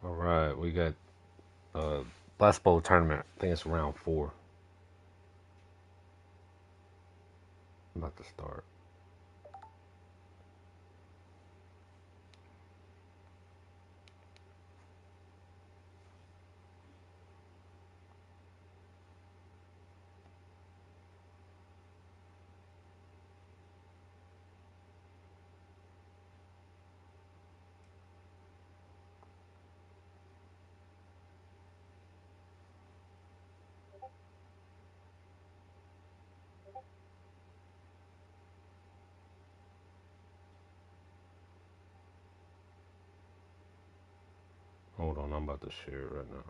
All right, we got uh Blast Bowl tournament. I think it's round four. I'm about to start. Hold on, I'm about to share it right now.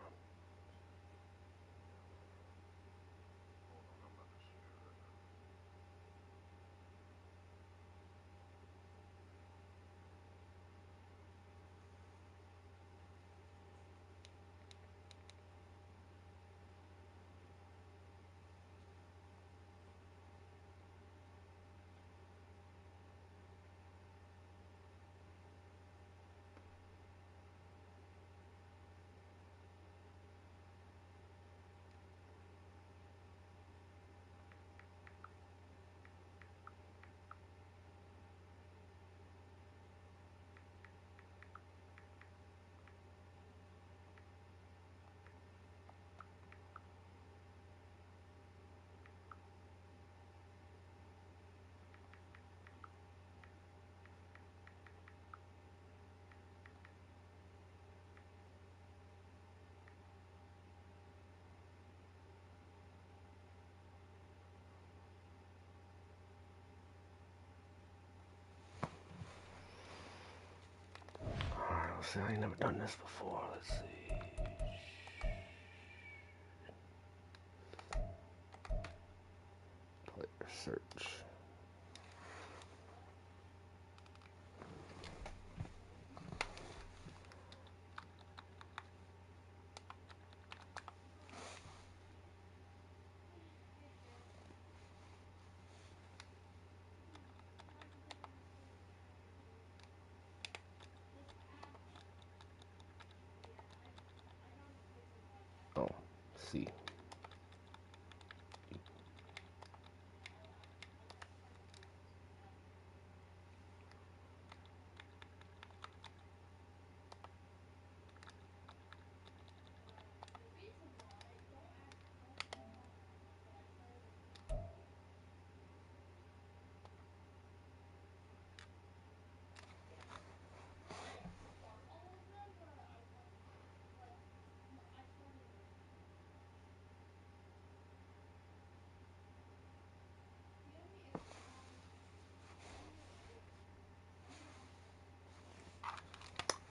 All right, let's see. I ain't never done this before. Let's see. Player search. Oh, see.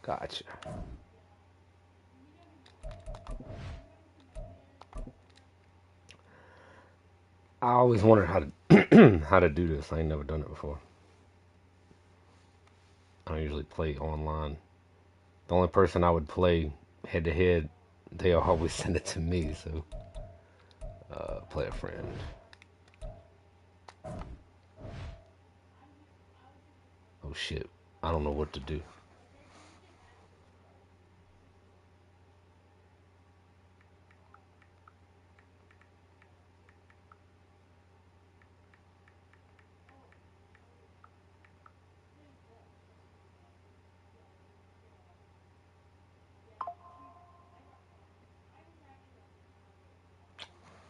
Gotcha. I always wondered how to how to do this. I ain't never done it before. I don't usually play online. The only person I would play head to head, they always send it to me. So, play a friend. Oh shit! I don't know what to do.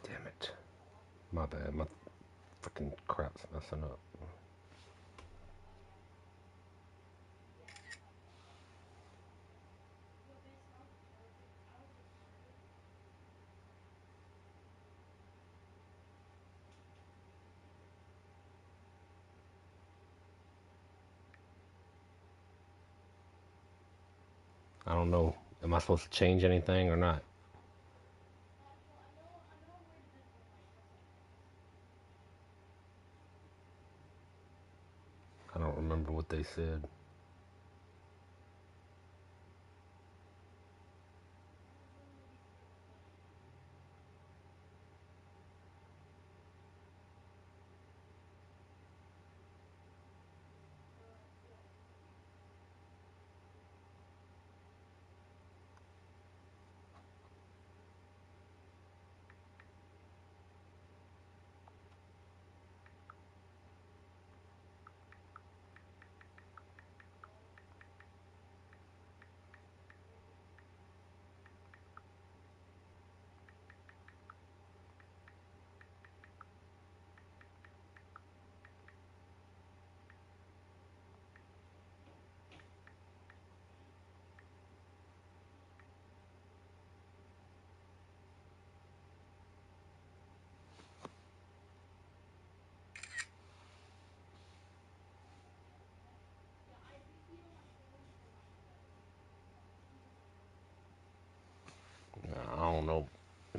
Damn it! My bad. My freaking crap's messing up. I don't know. Am I supposed to change anything or not? I don't remember what they said.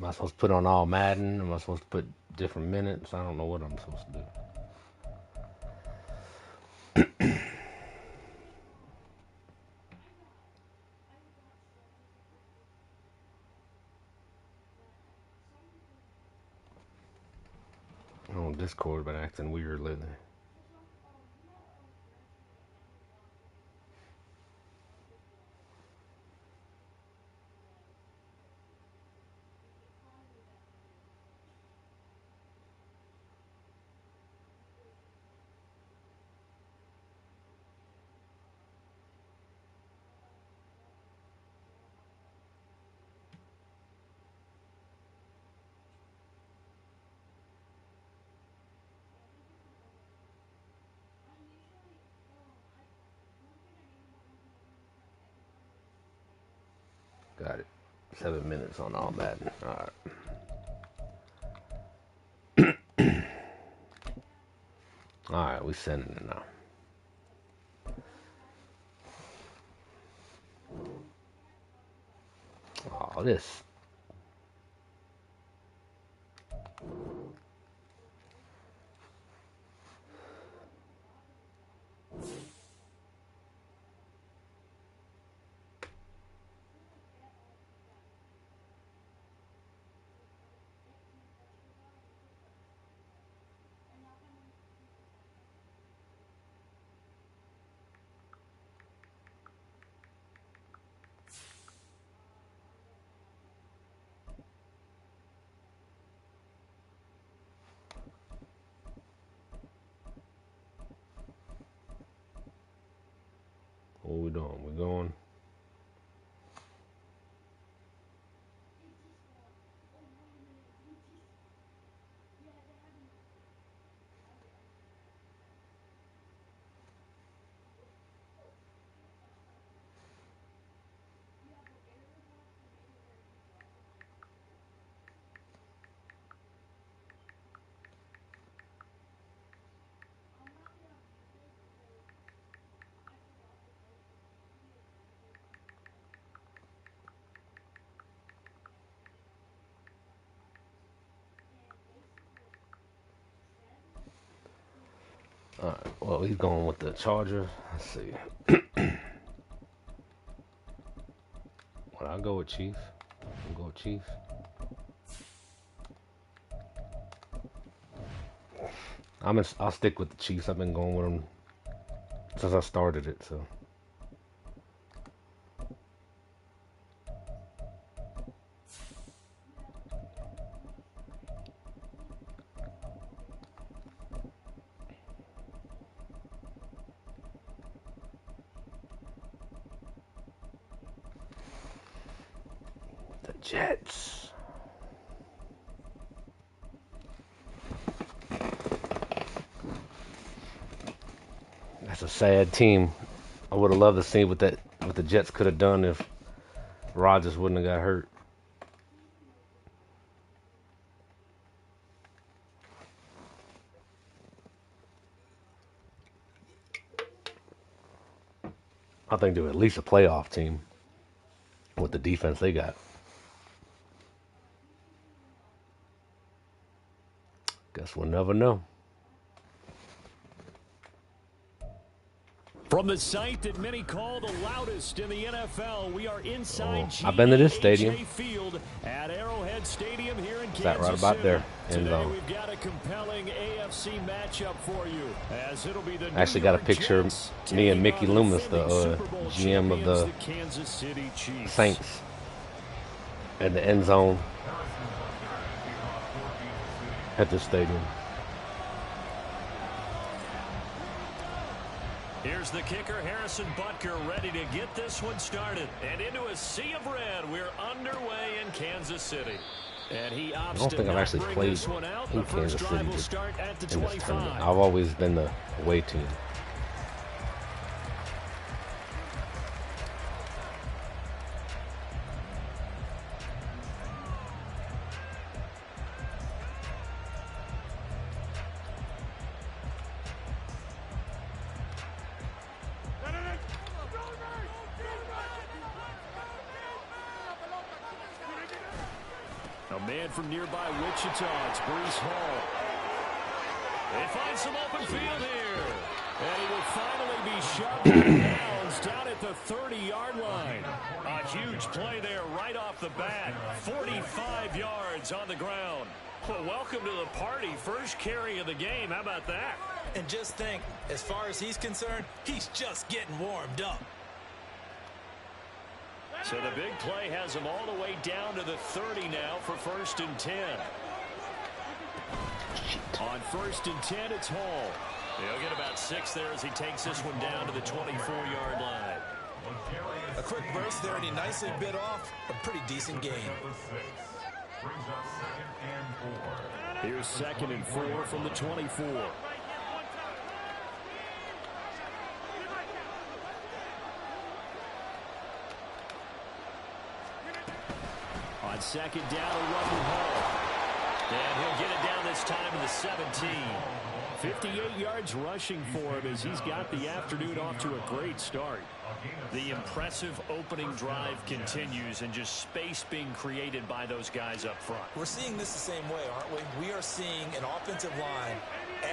I supposed to put on all Madden? Am I supposed to put different minutes? I don't know what I'm supposed to do. Oh, Discord been acting weird lately. Got it. 7 minutes on all Madden. Alright. Alright, we sending it now. Oh, this. What we doing? We going? Alright, well, he's going with the Chargers. Let's see. Well, I'll go with Chiefs. I'll go with Chiefs. I'll stick with the Chiefs. I've been going with them since I started it, so. The Jets. That's a sad team. I would have loved to see what the Jets could have done if Rodgers wouldn't have got hurt. I think they were at least a playoff team with the defense they got. Guess we'll never know. From the site that many call the loudest in the NFL, we are inside I've been to this stadium. Field at Arrowhead Stadium here in Kansas That right about there. Today we've got a compelling AFC matchup for you. As it'll be the I actually got a picture of me and Mickey Loomis, the GM of the Kansas City Chiefs. Saints, in the end zone at the stadium. Here's the kicker, Harrison Butker, ready to get this one started. And into a sea of red, we're underway in Kansas City. And he opts I don't think I've actually played in Kansas City in this tournament. I've always been the away team. Man from nearby Wichita, it's Breece Hall. They find some open field here. And he will finally be shoved out of bounds down at the 30-yard line. A huge play there right off the bat. 45 yards on the ground. Well, welcome to the party. First carry of the game. How about that? And just think, as far as he's concerned, he's just getting warmed up. So the big play has him all the way down to the 30 now for 1st and 10. On 1st and 10, it's Hall. He'll get about 6 there as he takes this one down to the 24-yard line. A quick burst there, and he nicely bit off a pretty decent gain. Here's 2nd and 4 from the 24. On 2nd down, a run to Hall. And he'll get it down this time to the 17. 58 yards rushing for him as he's got the afternoon off to a great start. The impressive opening drive continues and just space being created by those guys up front. We're seeing this the same way, aren't we? We are seeing an offensive line,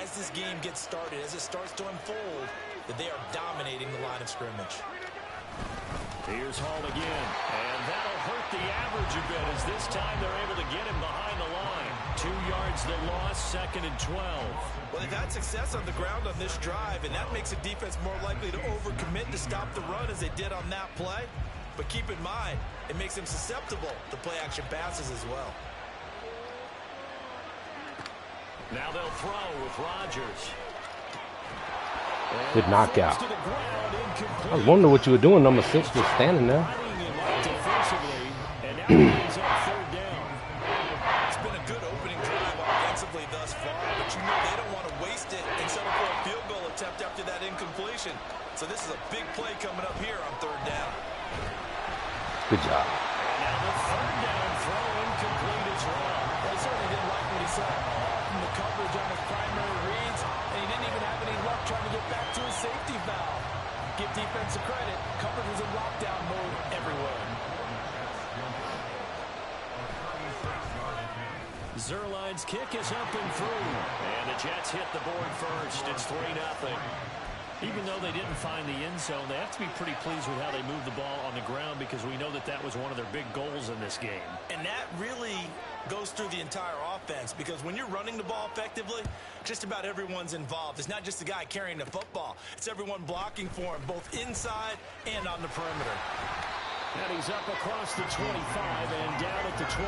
as this game gets started, as it starts to unfold, that they are dominating the line of scrimmage. Here's Hall again, and that'll hurt the average a bit as this time they're able to get him behind the line. 2 yards the loss, 2nd and 12. Well, they've had success on the ground on this drive, and that makes a defense more likely to overcommit to stop the run as they did on that play. But keep in mind, it makes them susceptible to play-action passes as well. Now they'll throw with Rodgers. Good knockout. I was wondering what you were doing, number 6, just standing there. It's been a good opening drive offensively thus far, but you know they don't want to waste it and settle for a field goal attempt after that incompletion. So this is a big play coming up here on 3rd down. Good job. And now the 3rd down throw incomplete as well. They certainly didn't like what he saw from the coverage on his primary reads, and he didn't even have any luck trying to get back to his safety valve. Give defensive credit. Coverage was in lockdown mode everywhere. Zerline's kick is up and through. And the Jets hit the board first. It's 3-0. Even though they didn't find the end zone, they have to be pretty pleased with how they moved the ball on the ground because we know that that was one of their big goals in this game. And that really goes through the entire offense because when you're running the ball effectively, just about everyone's involved. It's not just the guy carrying the football. It's everyone blocking for him, both inside and on the perimeter. And he's up across the 25 and down at the 28.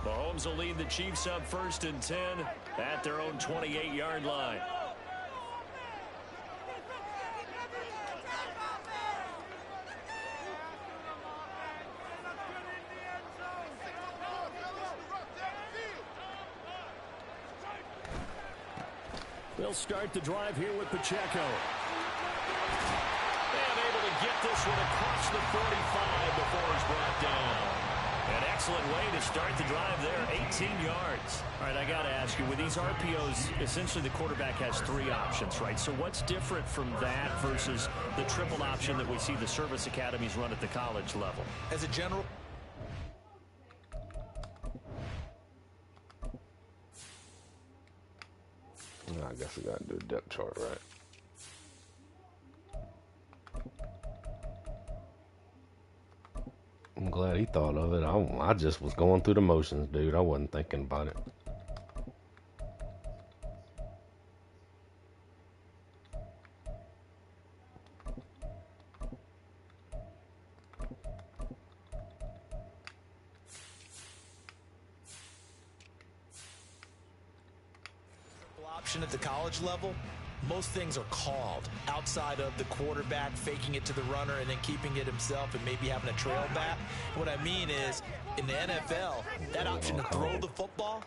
Mahomes will lead the Chiefs up 1st and 10 at their own 28-yard line. They'll start the drive here with Pacheco. And able to get this one across the 45 before he's brought down. An excellent way to start the drive there, 18 yards. All right, I got to ask you, with these RPOs, essentially the quarterback has 3 options, right? So what's different from that versus the triple option that we see the service academies run at the college level? As a general... I guess we got to do a depth chart, right? I'm glad he thought of it. I just was going through the motions, dude. I wasn't thinking about it. Option at the college level, most things are called outside of the quarterback faking it to the runner and then keeping it himself and maybe having a trail back. What I mean is, in the NFL, that option to throw the football,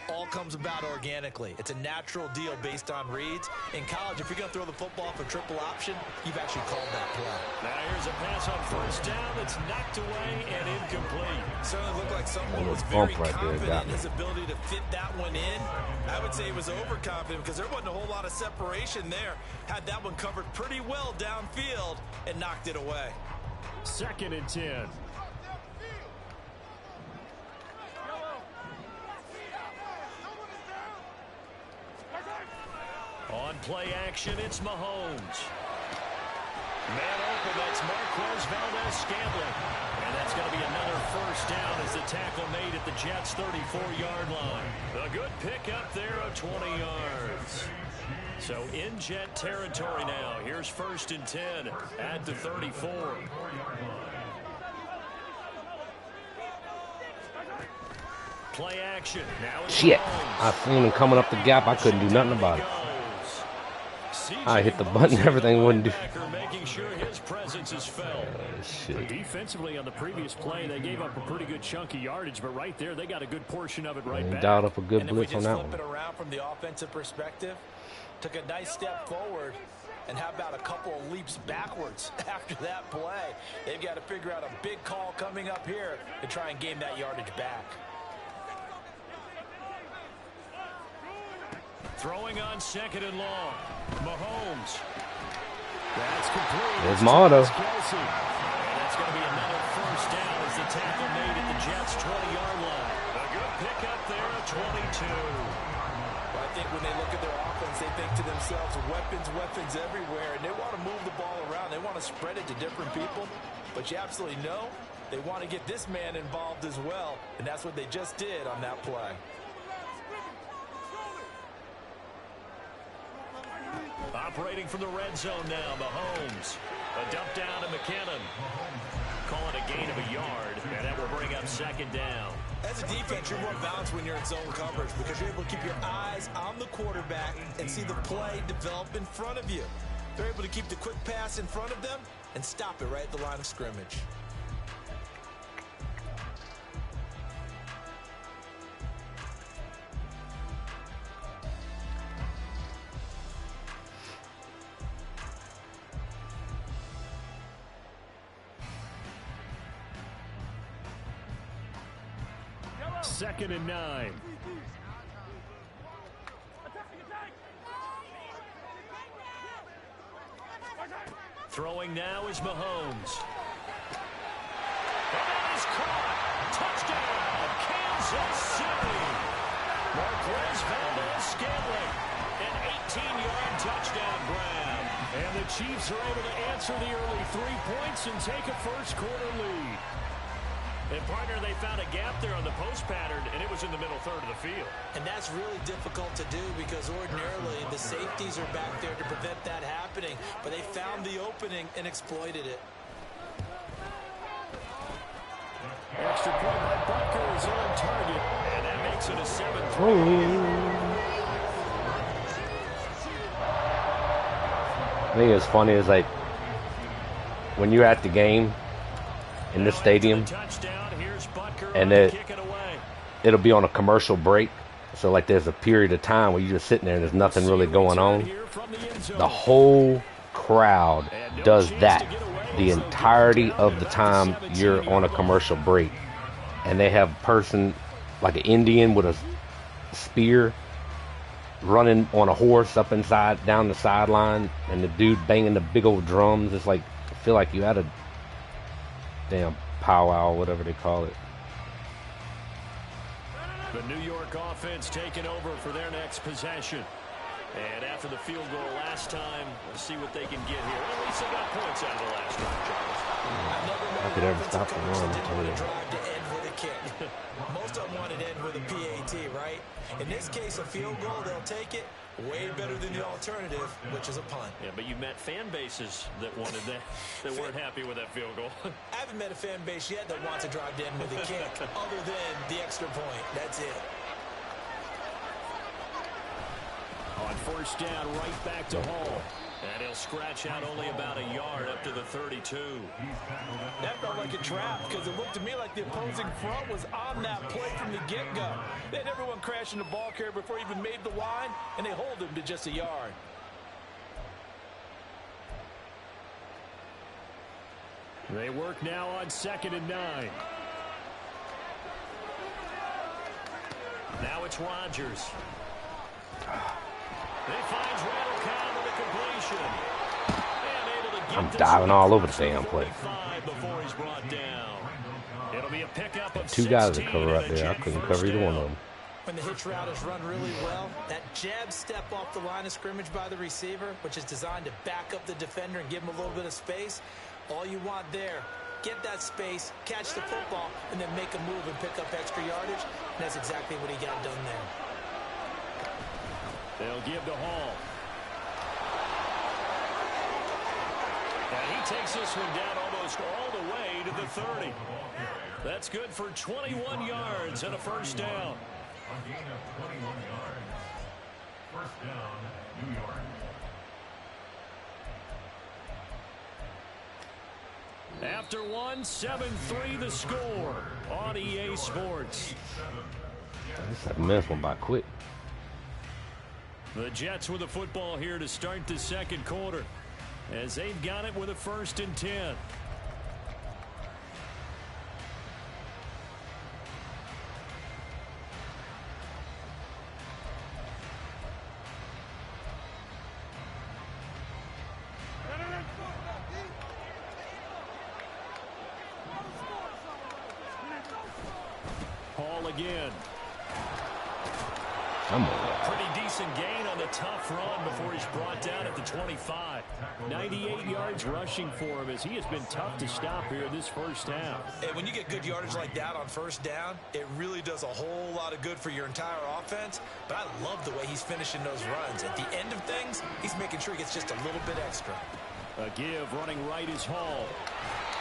all comes about organically. It's a natural deal based on reads. In college, if you're going to throw the football for triple option, you've actually called that play. Now here's a pass on first down that's knocked away and incomplete. Certainly looked like someone was very confident in his ability to fit that one in. I would say he was overconfident because there wasn't a whole lot of separation there. Had that one covered pretty well downfield and knocked it away. 2nd and 10. On play action, it's Mahomes. Man open, that's Marquez Valdez-Scantling. And that's going to be another first down as the tackle made at the Jets' 34-yard line. A good pickup there of 20 yards. So in Jet territory now. Here's 1st and 10 at the 34. Play action. Now it's shit. Mahomes. I seen him coming up the gap. I couldn't do nothing about it. I hit the button, everything wouldn't do. Making sure his presence is felt. Shit. Defensively on the previous play, they gave up a pretty good chunk of yardage, but right there, they got a good portion of it right back. Dialed up a good And blitz on that flip one. it around from the offensive perspective, took a nice step forward, and how about a couple of leaps backwards after that play? They've got to figure out a big call coming up here to try and gain that yardage back. Throwing on 2nd and long. Mahomes. That's complete. There's my auto. And that's going to be another first down as the tackle made at the Jets' 20-yard line. A good pickup there at 22. Well, I think when they look at their offense, they think to themselves, weapons everywhere, and they want to move the ball around. They want to spread it to different people, but you absolutely know they want to get this man involved as well, and that's what they just did on that play. Operating from the red zone now, Mahomes. A dump down to McKinnon. Call it a gain of a yard, and that will bring up 2nd down. As a defense, you're more balanced when you're in zone coverage because you're able to keep your eyes on the quarterback and see the play develop in front of you. They're able to keep the quick pass in front of them and stop it right at the line of scrimmage. Second and 9. Throwing now is Mahomes. And that is caught. Touchdown, Kansas City. Marquez Valdez-Scantling. An 18-yard touchdown grab. And the Chiefs are able to answer the early 3 points and take a first-quarter lead. And, partner, they found a gap there on the post pattern, and it was in the middle third of the field. And that's really difficult to do because ordinarily the safeties are back there to prevent that happening. But they found the opening and exploited it. Extra point by Butker is on target, and that makes it a 7-3. I think it's funny is like when you're at the game in the stadium and it'll be on a commercial break, so like there's a period of time where you're just sitting there and there's nothing really going on. The whole crowd does that the entirety of the time you're on a commercial break, and they have a person like an Indian with a spear running on a horse up inside down the sideline, and the dude banging the big old drums. It's like I feel like you had a damn powwow, whatever they call it. The New York offense taking over for their next possession. And after the field goal last time, let's see what they can get here. At least they got points out of the last drive, Charles. I could ever stop the run. Most of them want it end with a PAT, right? In this case, a field goal, they'll take it. Way better than the alternative, which is a punt. Yeah, but you met fan bases that wanted that, that weren't happy with that field goal. I haven't met a fan base yet that wants to drive to end with a kick, other than the extra point. That's it. On first down, right back to Hall. And he'll scratch out only about a yard up to the 32. That felt like a trap because it looked to me like the opposing front was on that play from the get-go. They had everyone crashing the ball carrier before he even made the line, and they hold him to just a yard. They work now on 2nd and 9. Now it's Rodgers. He finds Randall Cobb with a completion. And able to get I'm diving all over the damn play. Before he's brought down. It'll be a pickup of 2 guys to cover up there. I couldn't cover either one of them. When the hitch route is run really well, that jab step off the line of scrimmage by the receiver, which is designed to back up the defender and give him a little bit of space, all you want there, get that space, catch the football, and then make a move and pick up extra yardage. And that's exactly what he got done there. They'll give to Hall. And he takes this one down almost all the way to the 30. That's good for 21 yards and a first down. A gain of 21 yards. First down, New York. After one, 7-3 the score on EA Sports. This 7 minutes went by quick. The Jets with the football here to start the second quarter as they've got it with a 1st and 10. Hall again. Pretty decent gain on the tough run before he's brought down at the 25. 98 yards rushing for him as he has been tough to stop here this first half. And when you get good yardage like that on first down, it really does a whole lot of good for your entire offense. But I love the way he's finishing those runs. At the end of things, he's making sure he gets just a little bit extra. A give running right is Hall.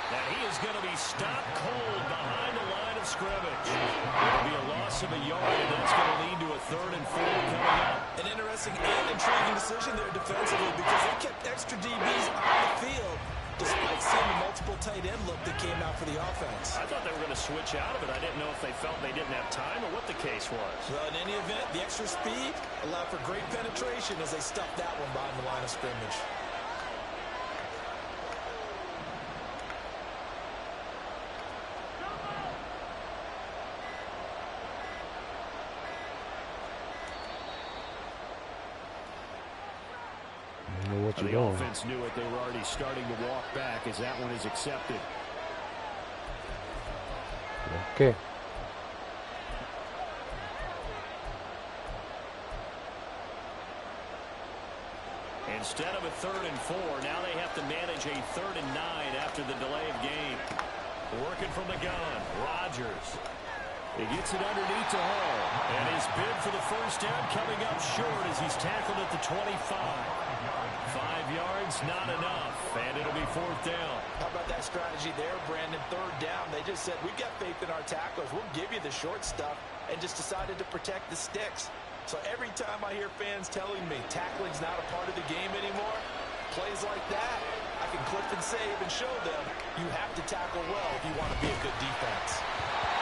And he is going to be stopped cold behind the line of scrimmage. It'll be a loss of a yard, and that's going to lead to a 3rd and 4 coming up. An interesting and intriguing decision there defensively because they kept extra DBs on the field despite seeing the multiple tight end look that came out for the offense. I thought they were going to switch out of it. I didn't know if they felt they didn't have time or what the case was. Well, in any event, the extra speed allowed for great penetration as they stuffed that one behind the line of scrimmage. The offense knew it. They were already starting to walk back as that one is accepted. Okay. Instead of a 3rd and 4, now they have to manage a 3rd and 9 after the delay of game. Working from the gun, Rodgers. He gets it underneath to Hall. And his bid for the first down coming up short as he's tackled at the 25. 5 yards, not enough. And it'll be 4th down. How about that strategy there, Brandon? 3rd down. They just said, we've got faith in our tacklers. We'll give you the short stuff, and just decided to protect the sticks. So every time I hear fans telling me tackling's not a part of the game anymore, plays like that, I can clip and save and show them you have to tackle well if you want to be a good defense.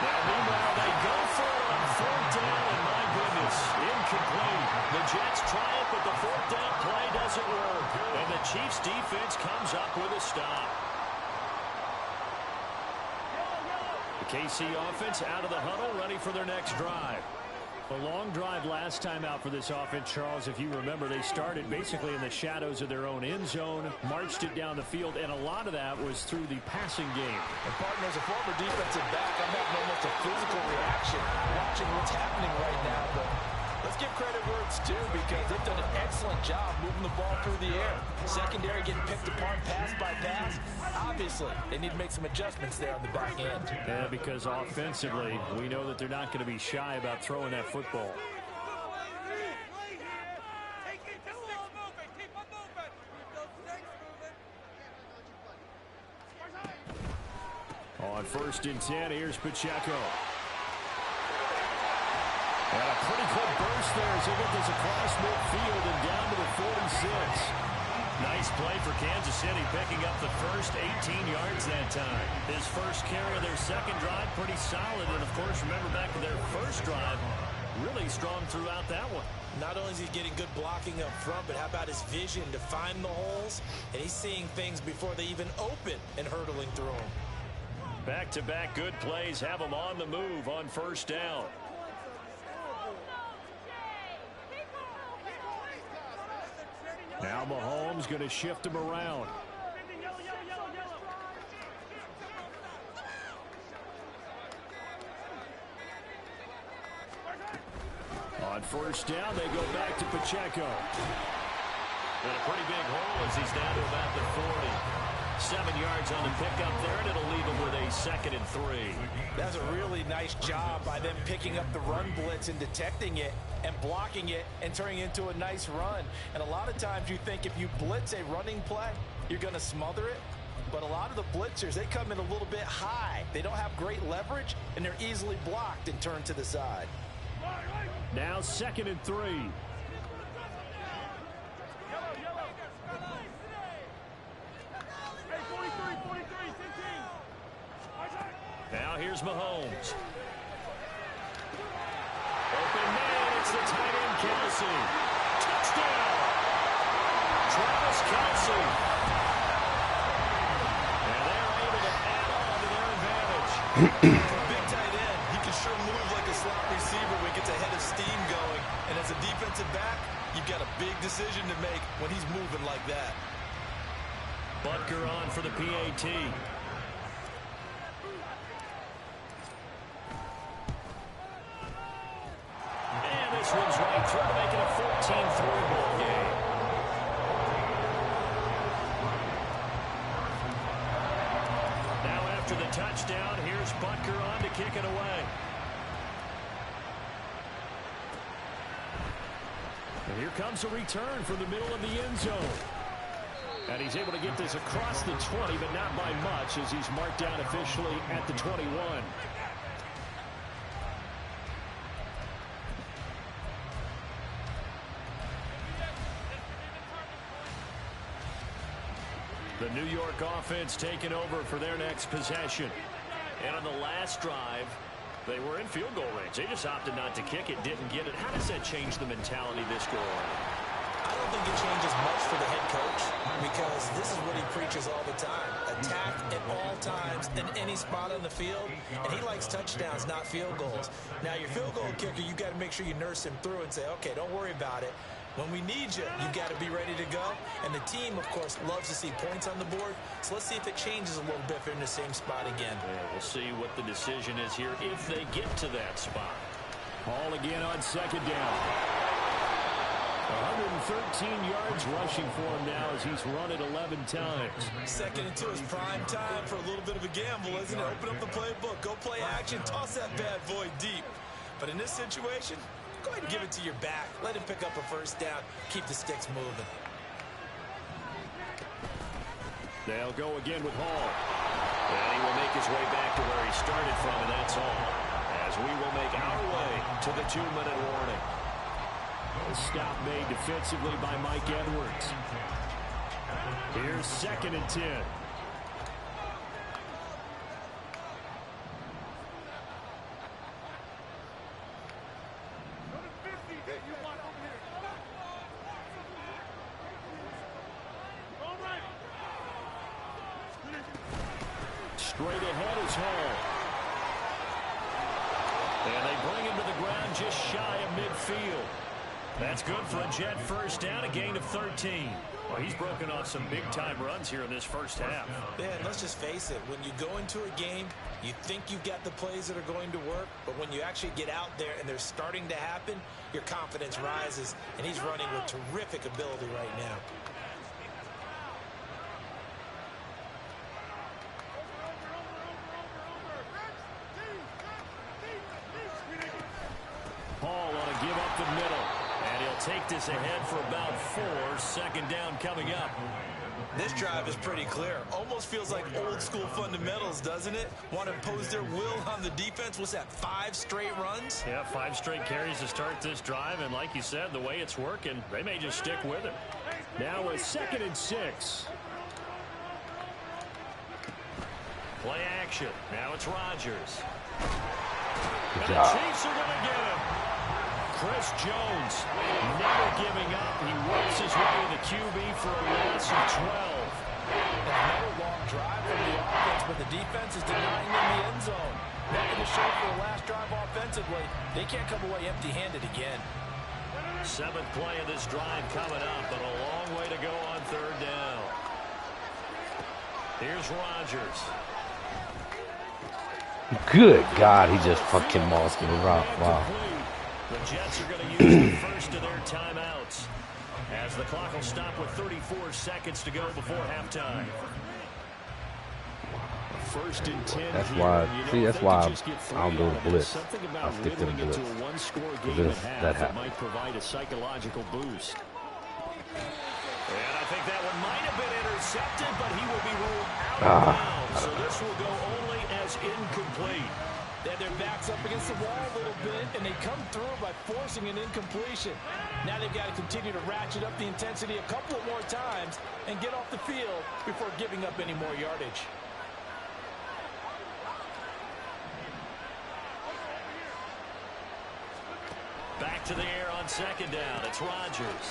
Now, meanwhile, they go for it on 4th down, and my goodness, incomplete. The Jets try it, but the 4th down play doesn't work. And the Chiefs' defense comes up with a stop. The KC offense out of the huddle, ready for their next drive. A long drive last time out for this offense, Charles. If you remember, they started basically in the shadows of their own end zone, marched it down the field, and a lot of that was through the passing game. And partner, as a former defensive back, I'm having almost a physical reaction watching what's happening right now. But let's give credit where it's due because they've done an excellent job moving the ball through the air. Secondary getting picked apart pass by pass. Obviously, they need to make some adjustments there on the back end. Yeah, because offensively, we know that they're not going to be shy about throwing that football. On 1st and 10, here's Pacheco. And a pretty quick burst there as he gets this across midfield and down to the 46. Nice play for Kansas City, picking up the first 18 yards that time. His first carry of their second drive, pretty solid. And, of course, remember back to their first drive, really strong throughout that one. Not only is he getting good blocking up front, but how about his vision to find the holes? And he's seeing things before they even open and hurdling through them. Back-to-back good plays have him on the move on first down. Now Mahomes going to shift him around. On first down, they go back to Pacheco. And a pretty big hole as he's down to about the 40. 7 yards on the pickup there, and it'll leave him with a 2nd and 3. That's a really nice job by them picking up the run blitz and detecting it and blocking it and turning it into a nice run. And a lot of times you think if you blitz a running play, you're going to smother it. But a lot of the blitzers, they come in a little bit high. They don't have great leverage, and they're easily blocked and turned to the side. Now 2nd and 3. Now here's Mahomes. Open man, it's the tight end Kelsey. Touchdown! Travis Kelsey. And they're able to add on to their advantage. For a big tight end, he can sure move like a slot receiver when he gets a head of steam going. And as a defensive back, you've got a big decision to make when he's moving like that. Butker on for the PAT. This one's right through to make it a 14-3 ball game. Now after the touchdown, here's Butker on to kick it away. And here comes a return from the middle of the end zone. And he's able to get this across the 20, but not by much as he's marked down officially at the 21. The New York offense taking over for their next possession. And on the last drive, they were in field goal range. They just opted not to kick it, didn't get it. How does that change the mentality this go on? I don't think it changes much for the head coach because this is what he preaches all the time. Attack at all times in any spot on the field, and he likes touchdowns, not field goals. Now, your field goal kicker, you've got to make sure you nurse him through and say, okay, don't worry about it. When we need you, you've got to be ready to go. And the team, of course, loves to see points on the board. So let's see if it changes a little bit if they're in the same spot again. Yeah, we'll see what the decision is here if they get to that spot. Ball again on 2nd down. 113 yards rushing for him now as he's run it 11 times. 2nd and 2 is prime time for a little bit of a gamble, isn't it? Open up the playbook, go play action, toss that bad boy deep. But in this situation, go ahead and give it to your back. Let him pick up a first down. Keep the sticks moving. They'll go again with Hall. And he will make his way back to where he started from, and that's all. As we will make our way to the 2-minute warning. A stop made defensively by Mike Edwards. Here's 2nd and 10. Straight ahead is Hall. And they bring him to the ground just shy of midfield. That's good for a Jet first down, a gain of 13. Well, he's broken off some big-time runs here in this first half. Yeah, and let's just face it. When you go into a game, you think you've got the plays that are going to work, but when you actually get out there and they're starting to happen, your confidence rises, and he's running with terrific ability right now. Paul on a give up the middle. And he'll take this ahead for about 4. 2nd down coming up. This drive is pretty clear. Almost feels like old school fundamentals, doesn't it? Want to impose their will on the defense. What's that, 5 straight runs? Yeah, 5 straight carries to start this drive. And like you said, the way it's working, they may just stick with it. Now a 2nd and 6. Play action. Now it's Rodgers. Good And the job. Chiefs are going to get him. Chris Jones, never giving up. He works his way to the QB for a loss of 12. And another long drive from the offense, but the defense is denying them the end zone. Nothing to show for the last drive offensively. They can't come away empty-handed again. 7th play of this drive coming up, but a long way to go on 3rd down. Here's Rodgers. Good God, he just fucking mossed the rock. Wow. The Jets are going to use the first of their timeouts, as the clock will stop with 34 seconds to go before halftime. 1st and 10. That's why. See, that's why I don't do the blitz. I stick to the blitz. Because that happens. Might provide a psychological boost. And I think that one might have been intercepted, but he will be ruled out of bounds. So this will go only as incomplete. They had their backs up against the wall a little bit, and they come through by forcing an incompletion. Now they've got to continue to ratchet up the intensity a couple of more times and get off the field before giving up any more yardage. Back to the air on 2nd down. It's Rodgers.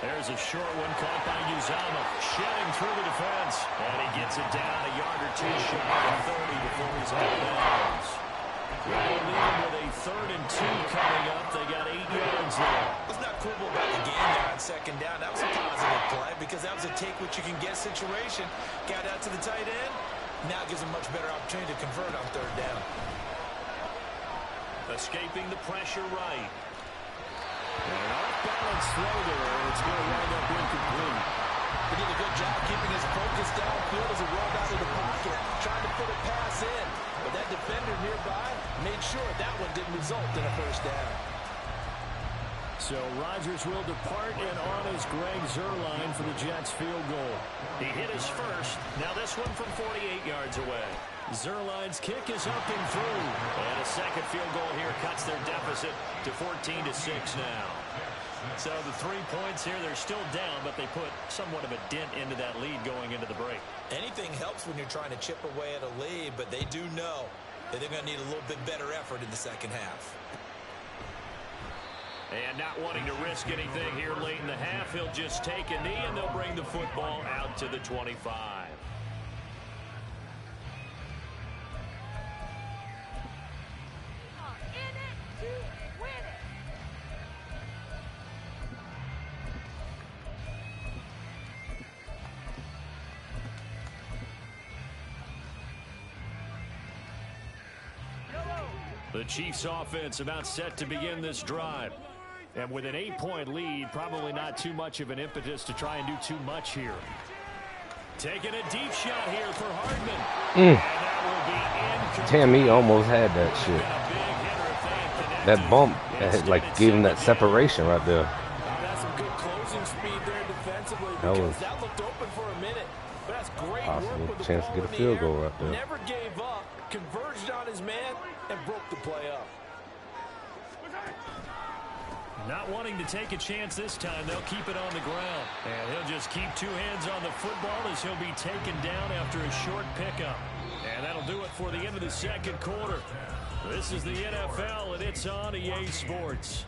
There's a short one caught by Uzama, shedding through the defense. And he gets it down a yard or two shy of 30 before he's out of bounds. They'll leave him with a 3rd and 2 coming up. They got 8 yards there. What's not cool about the game there on 2nd down? That was a positive play because that was a take-what-you-can-get situation. Got out to the tight end. Now it gives them much better opportunity to convert on 3rd down. Escaping the pressure right. And an off-balance throw there, and it's going to wind up incomplete. He did a good job keeping his focus downfield as he rolled out of the pocket, trying to put a pass in. But that defender nearby made sure that one didn't result in a 1st down. So Rodgers will depart, and on is Greg Zuerlein for the Jets field goal. He hit his first. Now this one from 48 yards away. Zuerlein's kick is up and through. And a 2nd field goal here cuts their deficit to 14-6 now. So the 3 points here, they're still down, but they put somewhat of a dent into that lead going into the break. Anything helps when you're trying to chip away at a lead, but they do know that they're going to need a little bit better effort in the 2nd half. And not wanting to risk anything here late in the half, he'll just take a knee, and they'll bring the football out to the 25. The Chiefs offense about set to begin this drive. And with an 8-point lead, probably not too much of an impetus to try and do too much here. Taking a deep shot here for Hardman. And that will be incomplete. Damn, he almost had that shit. That bump that like gave him that separation right there. That's some good closing speed there defensively because that looked open for a minute. But that's great work with the chance to ball get a in field the air. goal right there. Never gave up, converged on his man, and broke the play up. Not wanting to take a chance this time, they'll keep it on the ground. And he'll just keep 2 hands on the football as he'll be taken down after a short pickup. And that'll do it for the end of the 2nd quarter. This is the NFL, and it's on EA Sports.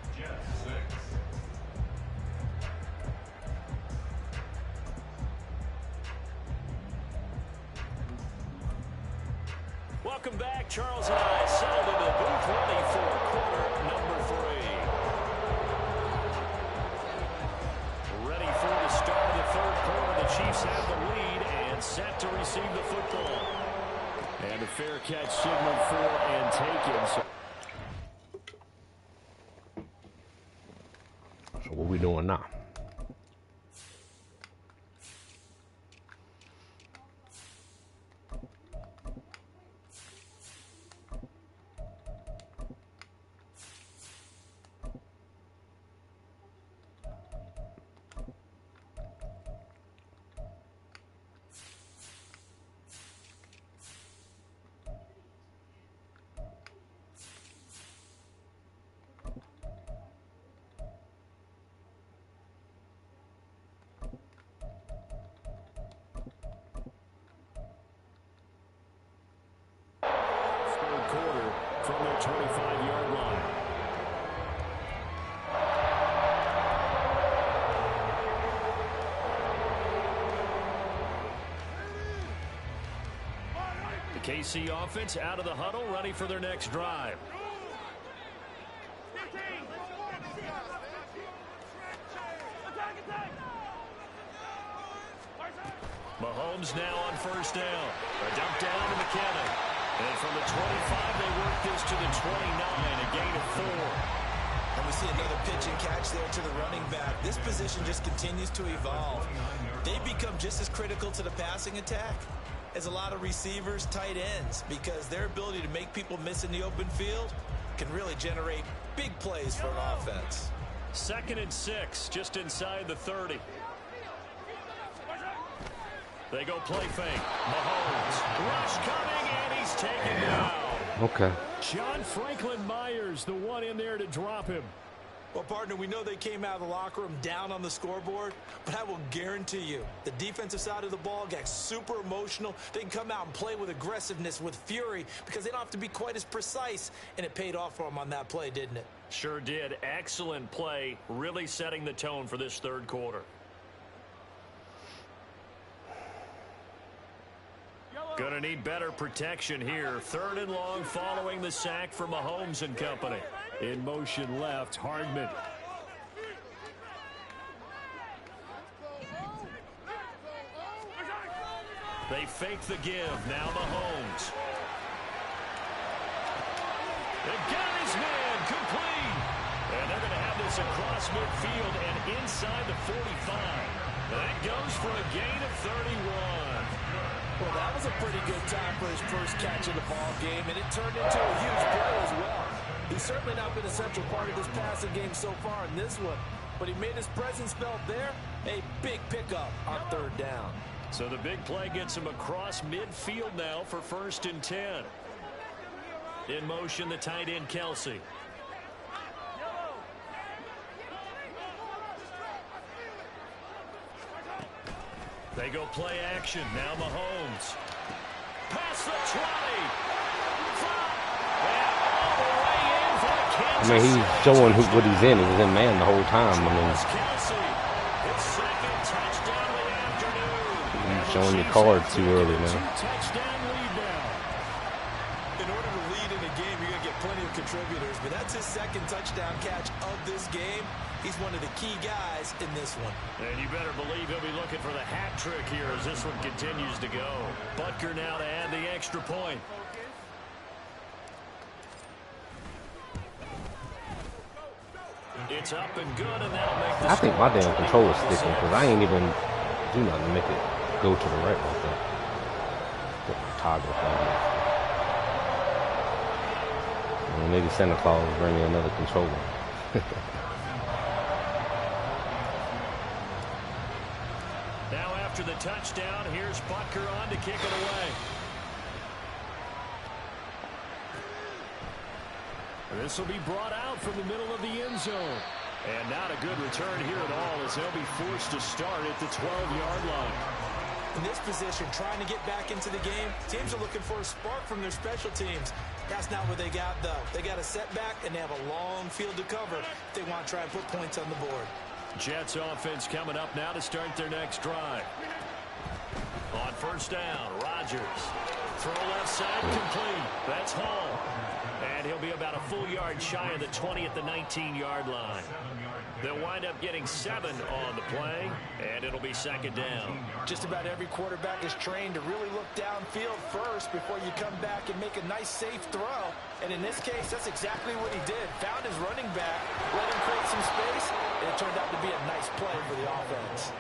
Welcome back. Charles and I settled into the booth ready for quarter number 3. Ready for the start of the 3rd quarter. The Chiefs have the lead and set to receive the football. And a fair catch signaled for and taken. So what we doing now? 25-yard line. The KC offense out of the huddle, ready for their next drive. Mahomes now on first down. A dump down to McKinnon. And from the 25, they work this to the 29, a gain of 4. And we see another pitch and catch there to the running back. This position just continues to evolve. They become just as critical to the passing attack as a lot of receivers, tight ends, because their ability to make people miss in the open field can really generate big plays for an offense. 2nd and 6, just inside the 30. They go play fake. Mahomes. Rush coming, and he's taken down. Okay. John Franklin Myers, the one in there to drop him. Well, partner, we know they came out of the locker room down on the scoreboard, but I will guarantee you the defensive side of the ball got super emotional. They can come out and play with aggressiveness, with fury, because they don't have to be quite as precise, and it paid off for them on that play, didn't it? Sure did. Excellent play, really setting the tone for this third quarter. Going to need better protection here. 3rd and long following the sack for Mahomes and company. In motion left, Hardman. They fake the give. Now Mahomes. They've got his man complete. And they're going to have this across midfield and inside the 45. That goes for a gain of 31. Well, that was a pretty good time for his first catch of the ball game, and it turned into a huge play as well. He's certainly not been a central part of this passing game so far in this one, but he made his presence felt there. A big pickup on 3rd down. So the big play gets him across midfield now for 1st and 10. In motion, the tight end, Kelsey. They go play action. Now Mahomes. Past the 20. I mean, he's showing what he's in. He was in man the whole time. I mean, he's showing your card too early now. In order to lead in a game, you're going to get plenty of contributors, but that's his 2nd touchdown catch of this game. He's one of the key guys in this one. And you better believe he'll be looking for the hat trick here as this one continues to go. Butker now to add the extra point. It's up and good, and that'll make the I think my damn controller's sticking because I ain't even do nothing to make it go to the right like that. The toggle thing. Maybe Santa Claus will bring me another controller. Now after the touchdown, here's Butker on to kick it away. This will be brought out from the middle of the end zone. And not a good return here at all as they'll be forced to start at the 12-yard line. In this position, trying to get back into the game, teams are looking for a spark from their special teams. That's not what they got, though. They got a setback, and they have a long field to cover if they want to try and put points on the board. Jets offense coming up now to start their next drive. On 1st down, Rodgers. Throw left side, complete. That's Hall. And he'll be about a full yard shy of the 20 at the 19-yard line. They'll wind up getting 7 on the play, and it'll be 2nd down. Just about every quarterback is trained to really look downfield first before you come back and make a nice, safe throw. And in this case, that's exactly what he did. Found his running back, let him create some space, and it turned out to be a nice play for the offense.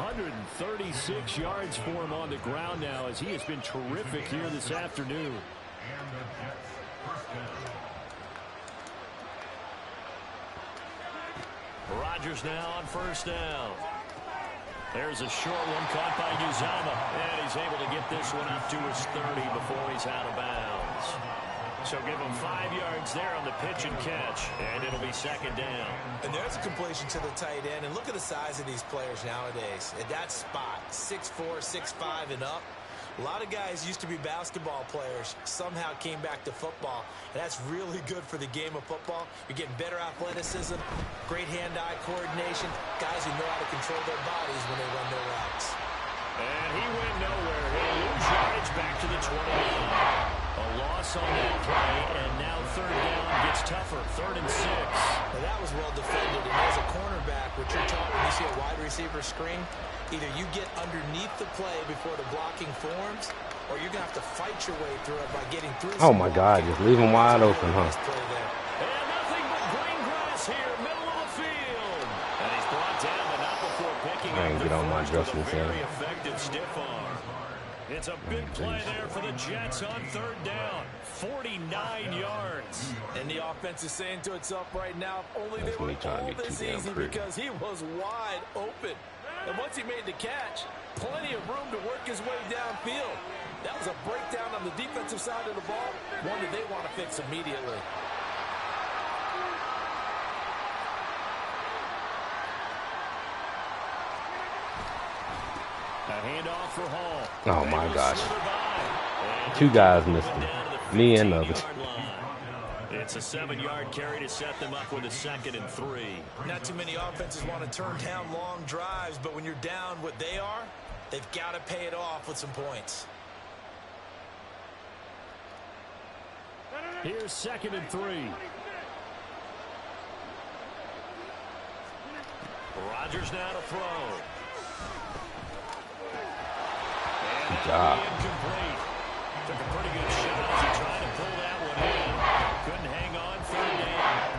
136 yards for him on the ground now as he has been terrific here this afternoon. Rodgers now on 1st down. There's a short one caught by Uzama, and he's able to get this one up to his 30 before he's out of bounds. So give him 5 yards there on the pitch and catch, and it'll be 2nd down. And there's a completion to the tight end, and look at the size of these players nowadays. At that spot, 6'4", 6'5", and up. A lot of guys used to be basketball players, somehow came back to football, and that's really good for the game of football. You're getting better athleticism, great hand-eye coordination, guys who know how to control their bodies when they run their routes. And he went nowhere. He'll lose yardage back to the 29. A loss on that play, and now third down gets tougher. 3rd and 6. Now that was well defended, and as a cornerback, what you're taught when you see a wide receiver screen, either you get underneath the play before the blocking forms, or you're going to have to fight your way through it by getting through. Oh my God, just leave him wide open, huh? And nothing but green grass here, middle of the field. And he's brought down, but not before picking up the get on my first dressing with a very table. effective stiff arm. It's a big play there for the Jets on 3rd down. 49 yards. And the offense is saying to itself right now, only they That's were me trying to all be this too damn easy pretty. because he was wide open. And once he made the catch, plenty of room to work his way downfield. That was a breakdown on the defensive side of the ball, one that they want to fix immediately. A handoff for Hall. Oh my gosh. 2 guys missed him. Me and the others. It's a 7-yard carry to set them up with a 2nd and 3. Not too many offenses want to turn down long drives, but when you're down what they are, they've got to pay it off with some points. Here's 2nd and 3. Rodgers now to throw. Good job. Incomplete. Took a pretty good shot as he tried to pull that one in. Couldn't hang on. 3rd down.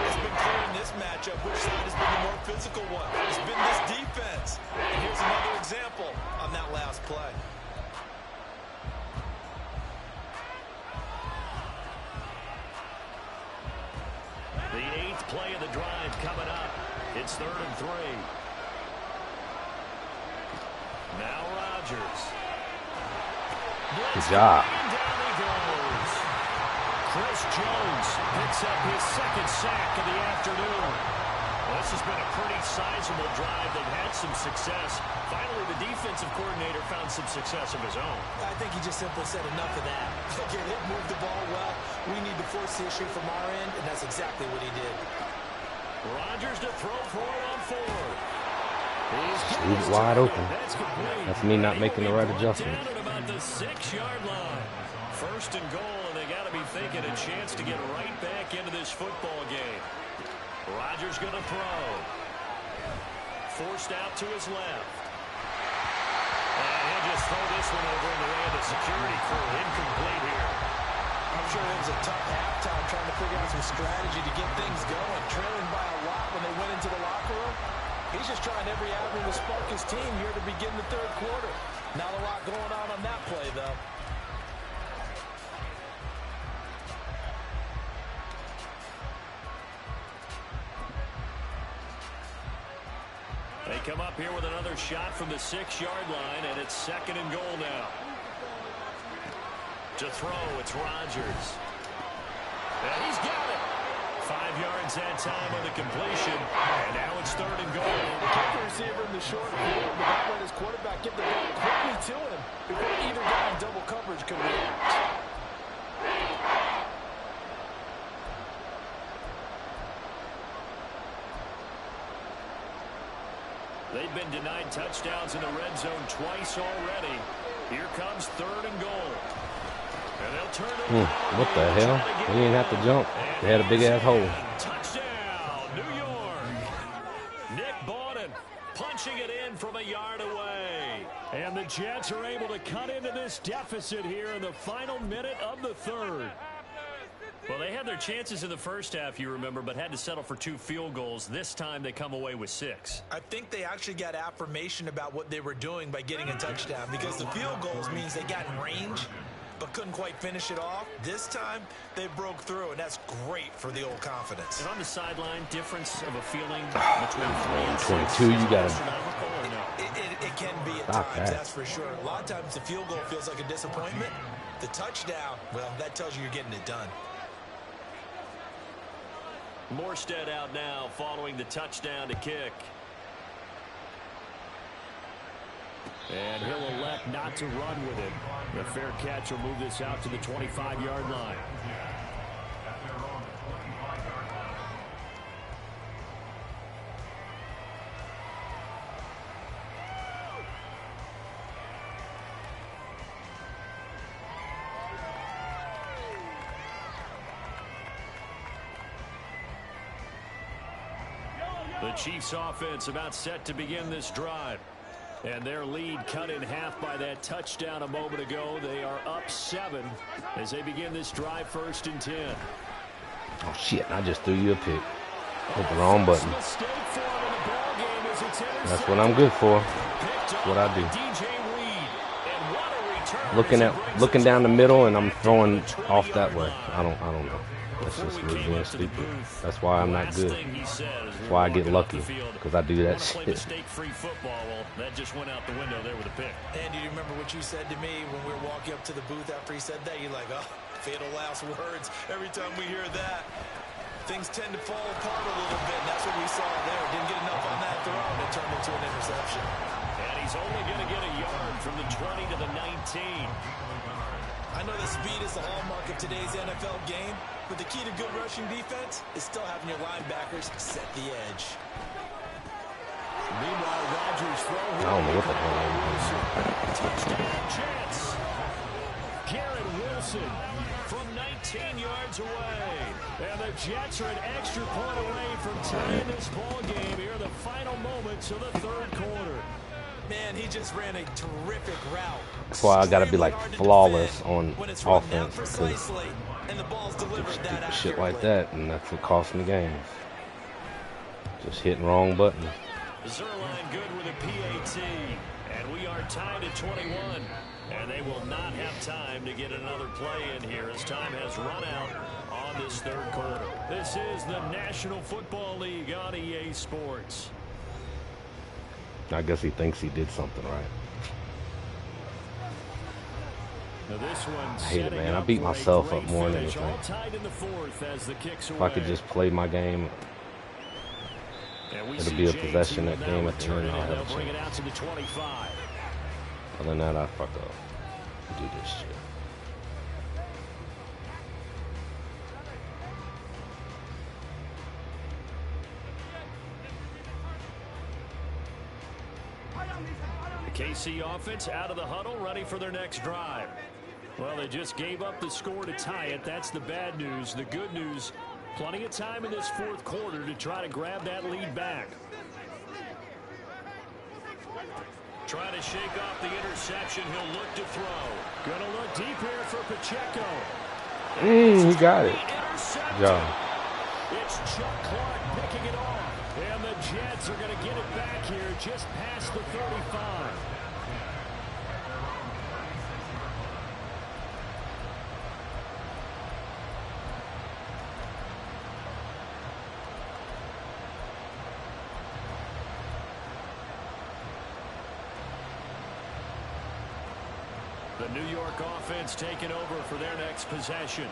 It's been clear in this matchup which side has been the more physical one. It's been this defense. And here's another example on that last play. The 8th play of the drive coming up. It's 3rd and 3. Now Rodgers. Good job. And down he goes. Chris Jones picks up his 2nd sack of the afternoon. Well, this has been a pretty sizable drive. They've had some success. Finally, the defensive coordinator found some success of his own. I think he just simply said enough of that. Okay, they've moved the ball well. We need to force the issue from our end, and that's exactly what he did. Rodgers to throw for it on 4th. Leave it wide open. That's complete. That's me not making the right adjustment. Down at about the 6-yard line. 1st and goal, and they got to be thinking a chance to get right back into this football game. Rodgers going to throw. Forced out to his left. And he'll just throw this one over in the way of the security crew. Incomplete here. I'm sure it was a tough halftime trying to figure out some strategy to get things going. Trailing by a lot when they went into the locker room. He's just trying every avenue to spark his team here to begin the 3rd quarter. Not a lot going on that play, though. They come up here with another shot from the 6-yard line, and it's 2nd and goal now. To throw, it's Rodgers. And he's got it. 5 yards that time on the completion, and now it's 3rd and goal. The kicker receiver in the short field, but that let his quarterback get the ball quickly to him before either guy in double coverage could react. They've been denied touchdowns in the red zone twice already. Here comes 3rd and goal. And they'll turn it around. What the hell? They didn't have to jump. They had a big-ass hole. Touchdown, New York. Nick Bawden punching it in from a yard away. And the Jets are able to cut into this deficit here in the final minute of the 3rd. Well, they had their chances in the first half, you remember, but had to settle for 2 field goals. This time they come away with 6. I think they actually got affirmation about what they were doing by getting a touchdown, because the field goals means they got in range but couldn't quite finish it off. This time they broke through, and that's great for the old confidence. And on the sideline, difference of a feeling between 3 and 22, you got to It can be at times, that's for sure. A lot of times the field goal feels like a disappointment. The touchdown, well, that tells you you're getting it done. Morstead out now following the touchdown to kick. And he'll elect not to run with it. The fair catch will move this out to the 25-yard line. The Chiefs offense about set to begin this drive. And their lead cut in half by that touchdown a moment ago. They are up 7 as they begin this drive, 1st and 10. Oh, shit. I just threw you a pick. Hit the wrong button. That's what I'm good for. That's what I do. Looking down the middle, and I'm throwing off that way. I don't know. That's just me being stupid. That's why I'm not good. That's why I get lucky, because I do that shit. Mistake-free football. Well, that just went out the window there with a pick. And do you remember what you said to me when we were walking up to the booth after he said that? You're like, oh, fatal last words. Every time we hear that, things tend to fall apart a little bit. And that's what we saw there. Didn't get enough on that throw, and it turned into an interception. And he's only going to get a yard from the 20 to the 19. I know the speed is the hallmark of today's NFL game, but the key to good rushing defense is still having your linebackers set the edge. Meanwhile, Rodgers throw. I don't know what the hell I'm doing. Touchdown Jets. Garrett Wilson from 19 yards away. And the Jets are an extra point away from tying this ball game here in the final moments of the 3rd quarter. Man, he just ran a terrific route. That's why I gotta be like flawless on offense, because stupid shit like that, and that's what cost me games. Just hitting wrong buttons. Zerline good with a PAT, and we are tied at 21. And they will not have time to get another play in here as time has run out on this 3rd quarter. This is the National Football League on EA Sports. I guess he thinks he did something right. Now this I hate it, man. I beat myself up more than anything. If I could just play my game, it'll be a possession that game at the end. I'll have a chance. Other than that, I fuck up. Do this shit. KC offense out of the huddle, ready for their next drive. Well, they just gave up the score to tie it. That's the bad news. The good news, plenty of time in this 4th quarter to try to grab that lead back. Trying to shake off the interception. He'll look to throw. Gonna look deep here for Pacheco. He got it. Yeah. It's Chuck Clark picking it off. And the Jets are going to get it back here just past the 35. The New York offense taking over for their next possession.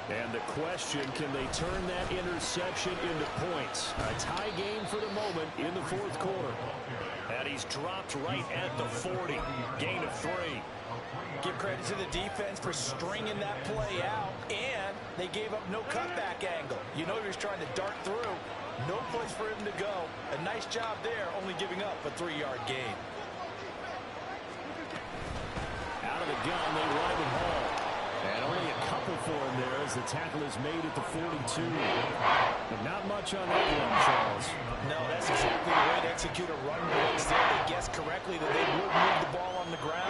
And the question, can they turn that interception into points? A tie game for the moment in the 4th quarter. And he's dropped right at the 40. Gain of 3. Give credit to the defense for stringing that play out. And they gave up no cutback angle. You know he was trying to dart through. No place for him to go. A nice job there, only giving up a 3-yard gain. Out of the gun, they run it with Hall. And only a couple for him there as the tackle is made at the 42. But not much on that one, Charles. No, that's exactly the way to execute a run blitz there. They guessed correctly that they would move the ball on the ground,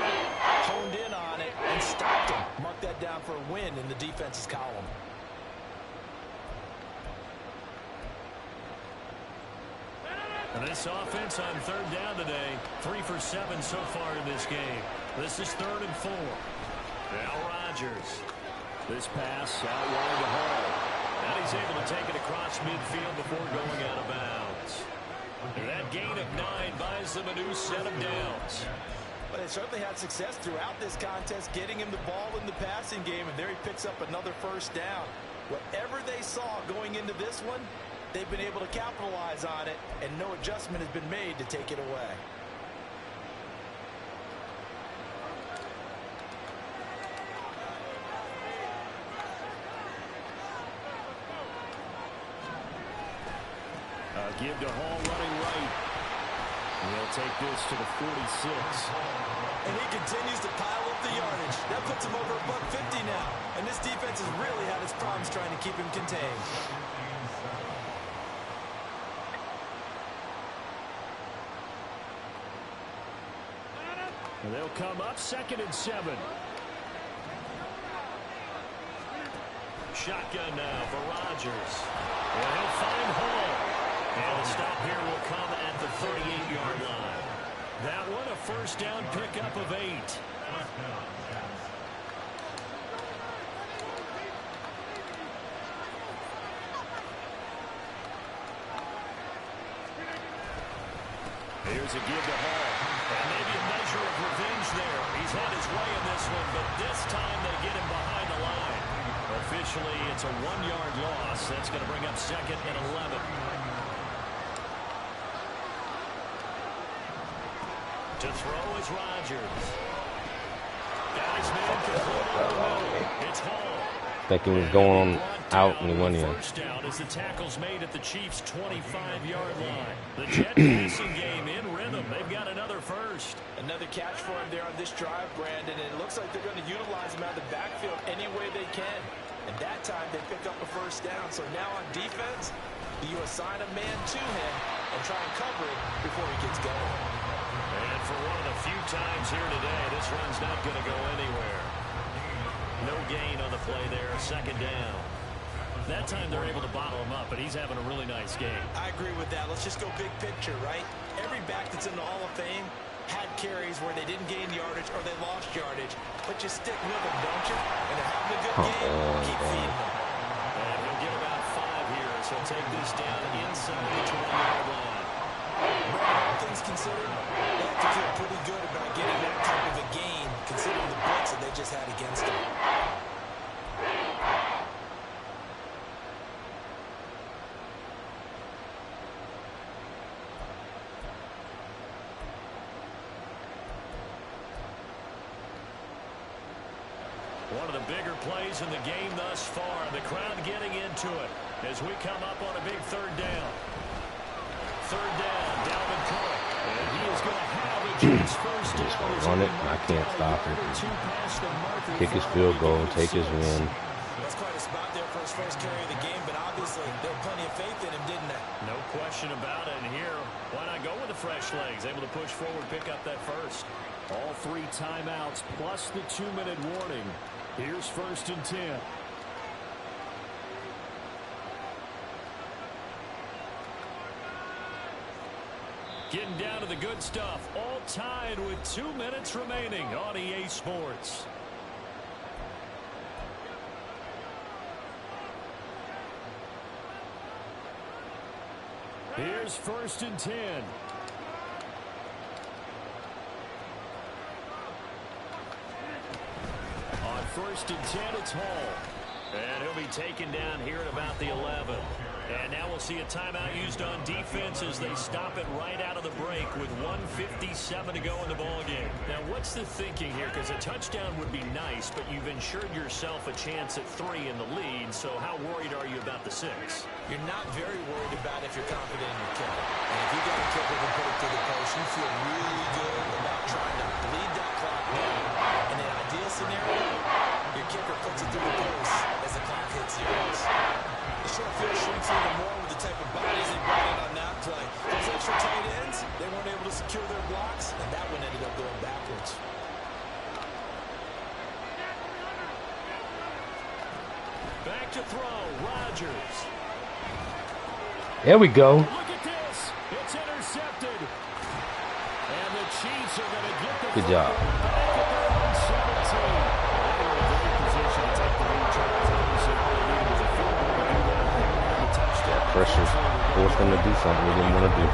honed in on it, and stopped him. Mark that down for a win in the defense's column. And this offense on 3rd down today, 3 for 7 so far in this game. This is 3rd and 4. Now Rodgers. This pass out wide to Hall. And he's able to take it across midfield before going out of bounds. And that gain of 9 buys them a new set of downs. But they certainly had success throughout this contest, getting him the ball in the passing game, and there he picks up another 1st down. Whatever they saw going into this one, they've been able to capitalize on it, and no adjustment has been made to take it away. Give to Hall running right. He'll take this to the 46. And he continues to pile up the yardage. That puts him over $150 now. And this defense has really had its problems trying to keep him contained. And they'll come up 2nd and 7. Shotgun now for Rodgers. And he'll find Hall. And the stop here will come at the 38-yard line. That one a first down pickup of 8. Here's a give to Hall. And maybe a measure of revenge there. He's had his way in this one, but this time they get him behind the line. Officially, it's a 1-yard loss. That's going to bring up 2nd and 11. To throw is Rodgers. Guys, man, it's Hall. Thinking he was going out and he went in. First down as the tackle's made at the Chiefs' 25-yard line. The Jet passing game in rhythm. They've got another first. Another catch for him there on this drive, Brandon. And it looks like they're going to utilize him out of the backfield any way they can. And that time they pick up a first down. So now on defense, you assign a man to him and try and cover it before he gets going. And for one of the few times here today, this run's not going to go anywhere. No gain on the play there, 2nd down. That time they're able to bottle him up, but he's having a really nice game. I agree with that. Let's just go big picture, right? Every back that's in the Hall of Fame had carries where they didn't gain yardage or they lost yardage, but you stick with them, don't you? And they're having a good game, keep feeding them. And he'll get about 5 here, so take this down inside the 20-yard line. All things considered, they have to feel pretty good about getting that type of a gain, considering the blitz that they just had against them. One of the bigger plays in the game thus far. The crowd getting into it as we come up on a big 3rd down. 3rd down, Dalvin Cook. And he is going to have a chance first down. Run it, I can't stop it. Kick his field goal and take his win. That's quite a spot there for his first carry of the game, but obviously they had plenty of faith in him, didn't they? No question about it. And here, why not go with the fresh legs? Able to push forward, pick up that first. All 3 timeouts plus the 2-minute warning. Here's 1st and 10. Getting down to the good stuff. All tied with 2 minutes remaining on EA Sports. Here's 1st and 10. On 1st and 10, it's Hall. And he'll be taken down here at about the 11. And now we'll see a timeout used on defense as they stop it right out of the break with 1:57 to go in the ballgame. Now, what's the thinking here? Because a touchdown would be nice, but you've ensured yourself a chance at 3 in the lead. So how worried are you about the 6? You're not very worried about if you're confident in your kicker. And if you got a kicker to put it through the post, you feel really good about trying to bleed that clock down. In an ideal scenario, your kicker puts it through the post as the clock hits yours. The short field shrinks even more with the type of bodies they brought in on that play. Those extra tight ends, they weren't able to secure their blocks, and that one ended up going backwards. Back to throw, Rodgers. There we go. Look at this. It's intercepted. And the Chiefs are going to get the Good job. Pressure forced them to do something they didn't want to do.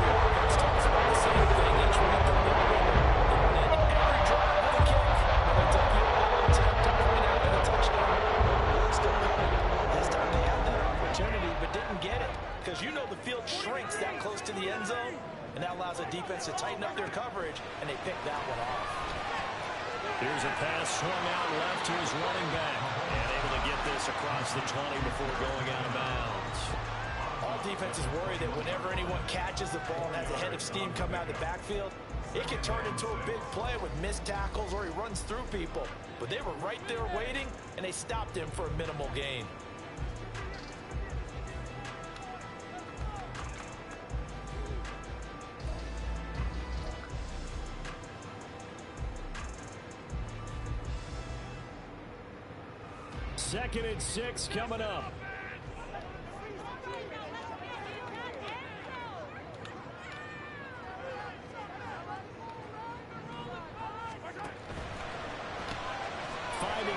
This time they had that opportunity but didn't get it, because you know the field shrinks that close to the end zone, and that allows the defense to tighten up their coverage, and they pick that one off. Here's a pass swung out left to his running back, and able to get this across the 20 before going out of bounds. All defenses worry that whenever anyone catches the ball and has a head of steam come out of the backfield, it can turn into a big play with missed tackles or he runs through people. But they were right there waiting, and they stopped him for a minimal gain. Second and 6 coming up.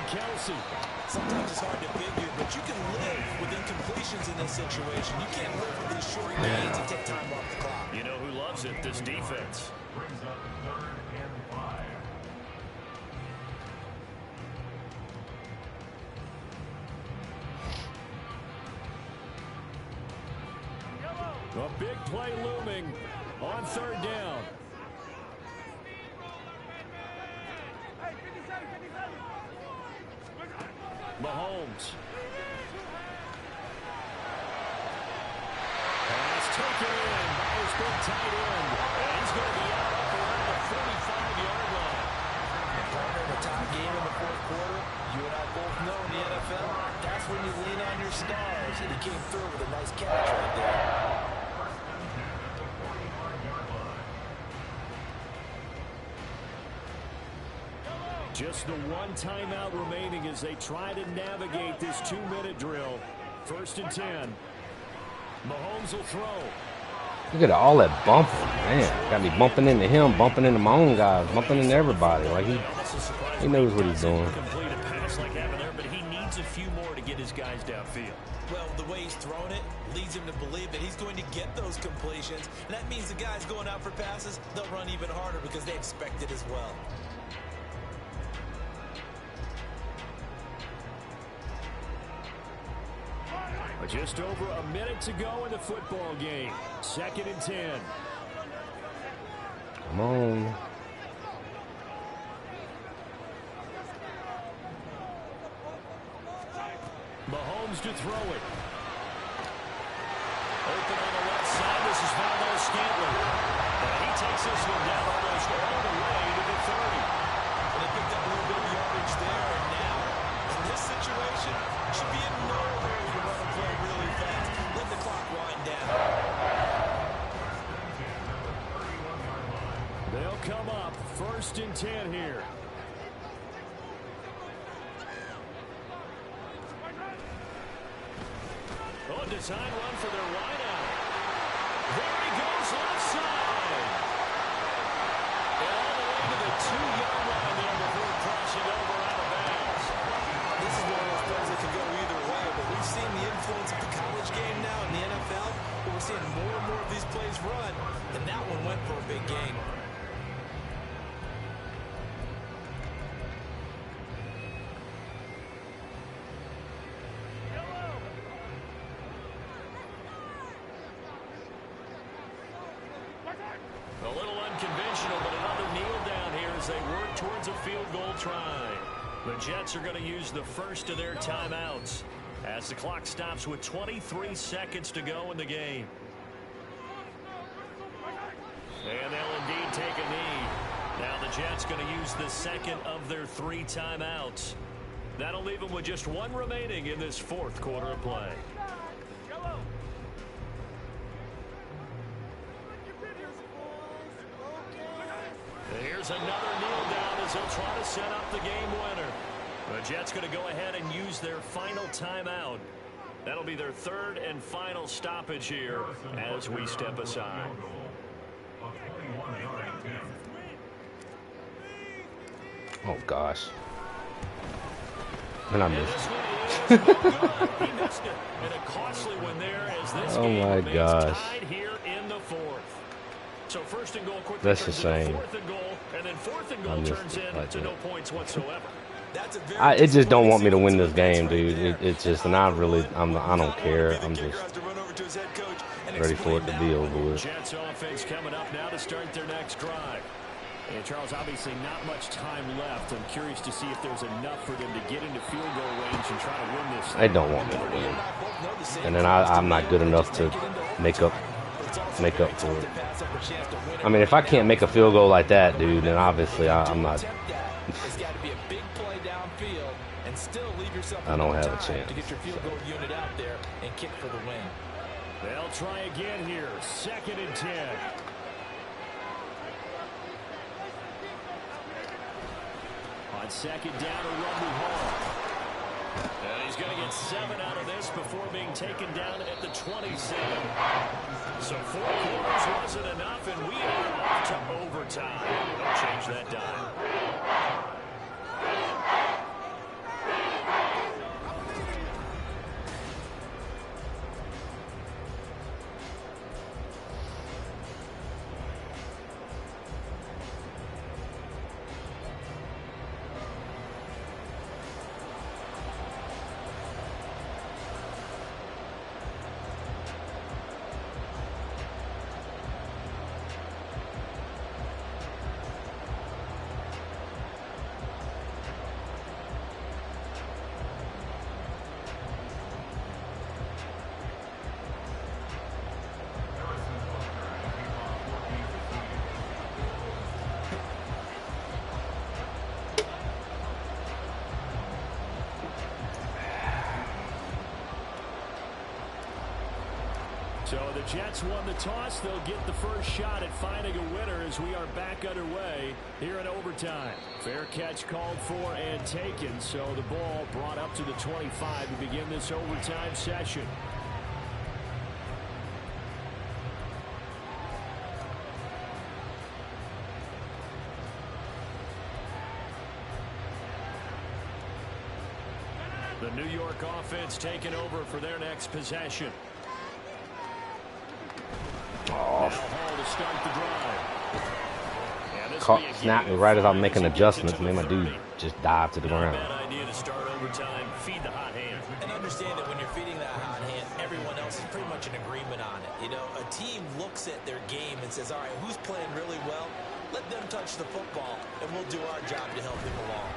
Kelsey. Sometimes it's hard to figure, but you can live with incompletions in this situation. You can't live with these short gains and take time off the clock. You know who loves it? This defense. Brings up 3rd and 5. A big play looming on 3rd down. Mahomes. Pass taken in by his big tight end. And he's going to be out up around the 45-yard line. Partner in a tie game in the 4th quarter, you and I both know in the NFL, that's when you lean on your stars. And he came through with a nice catch right there. Just the one timeout remaining as they try to navigate this 2-minute drill. 1st and 10. Mahomes will throw. Look at all that bumping, man. Got me bumping into him, bumping into my own guys, bumping into everybody. Like he knows what he's doing. Complete a pass like that there, but he needs a few more to get his guys downfield. Well, the way he's thrown it leads him to believe that he's going to get those completions. And that means the guys going out for passes, they'll run even harder because they expect it as well. Just over a minute to go in the football game. 2nd and 10. Come on. Mahomes to throw it. Open on the left side. This is Valdez Scantling. And he takes this one down almost all the way to the 30. And they picked up a little bit of yardage there. And now, in this situation, should be in no hurry to run a play really fast. Let the clock wind down. They'll come up 1st and 10 here. On design run for their wideout. There he goes left side. And all the way to the 2-yard line there before crossing over out of bounds. This is one of those plays that could go either way, but we've seen the influence of the college game now in the NFL, where we're seeing more and more of these plays run, and that one went for a big gain. A little unconventional, but another kneel down here as they work towards a field goal try. The Jets are going to use the first of their timeouts as the clock stops with 23 seconds to go in the game. And they'll indeed take a knee. Now the Jets going to use the second of their 3 timeouts. That'll leave them with just 1 remaining in this 4th quarter of play. Here's another kneel down as they'll try to set up the game winner. The Jets going to go ahead and use their final timeout. That'll be their 3rd and final stoppage here as we step aside. Oh gosh. And I missed. He missed it. And a costly one there as this game remains tied here in the 4th. So 1st and goal quickly That's turns the into same. 4th and goal, and then 4th and goal turns into no points whatsoever. It just don't want me to win this game, dude. It's just, and I don't care. I'm just ready for it to be over with. Jets offense coming up now to start their next drive. And Charles, obviously not much time left. I'm curious to see if there's enough for them to get into field goal range and try to win this. They don't want me to win. And then I'm not good enough to make up for it. I mean, if I can't make a field goal like that, dude, then obviously I'm not. I don't have a chance. To get your field goal unit out there and kick for the win. They'll try again here. 2nd and 10. On 2nd down, a run to Hall. And he's going to get 7 out of this before being taken down at the 27. So 4 quarters wasn't enough, and we are off to overtime. Don't change that dime. So the Jets won the toss. They'll get the first shot at finding a winner as we are back underway here in overtime. Fair catch called for and taken. So the ball brought up to the 25 to begin this overtime session. The New York offense taking over for their next possession. Oh. Snapped me right as I'm making adjustments, and then my dude just dived to the ground. Bad idea to start overtime. Feed the hot hand. And understand that when you're feeding that hot hand, everyone else is pretty much in agreement on it. You know, a team looks at their game and says, all right, who's playing really well? Let them touch the football, and we'll do our job to help them along.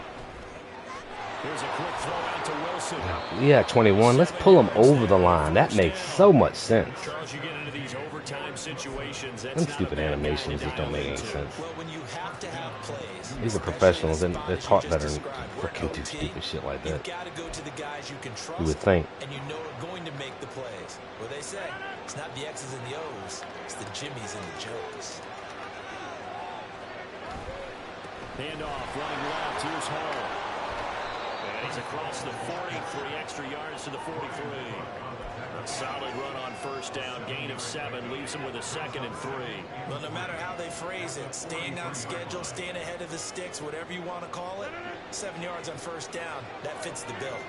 Here's a quick throw out to Wilson. Yeah, 21. Let's pull him over the line. That makes so much sense. Charles, you get into these overtime situations. Them stupid animations just don't make any sense. Well, when you have to have plays, These are professionals, and they're taught better than freaking do stupid shit like that. You gotta go to the guys you can trust, You would think. and you know are going to make the plays. What they say, it's not the X's and the O's, it's the Jimmies and the Joes. Handoff, running left. Here's Hall. And he's across the 40, 3 extra yards to the 43. A solid run on first down, gain of 7, leaves him with a 2nd and 3. Well, no matter how they phrase it, staying on schedule, staying ahead of the sticks, whatever you want to call it, 7 yards on first down, that fits the bill.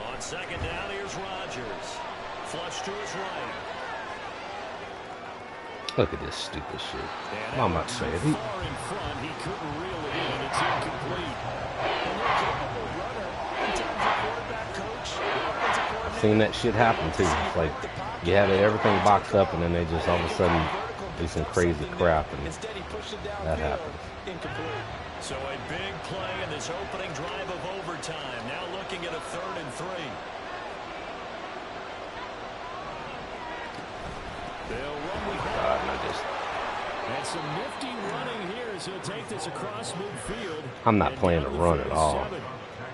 On 2nd down, here's Rodgers. Flush to his right. Look at this stupid shit. I'm about to say it. Far in front, he couldn't reel it in. It's incomplete. I've seen that shit happen too. It's like you have everything boxed up, and then they just all of a sudden do some crazy crap, and that happens. So a big play in this opening drive of overtime. Now looking at a 3rd and 3. They'll run with and some nifty running here as he'll take this across midfield. I'm not playing to run at all.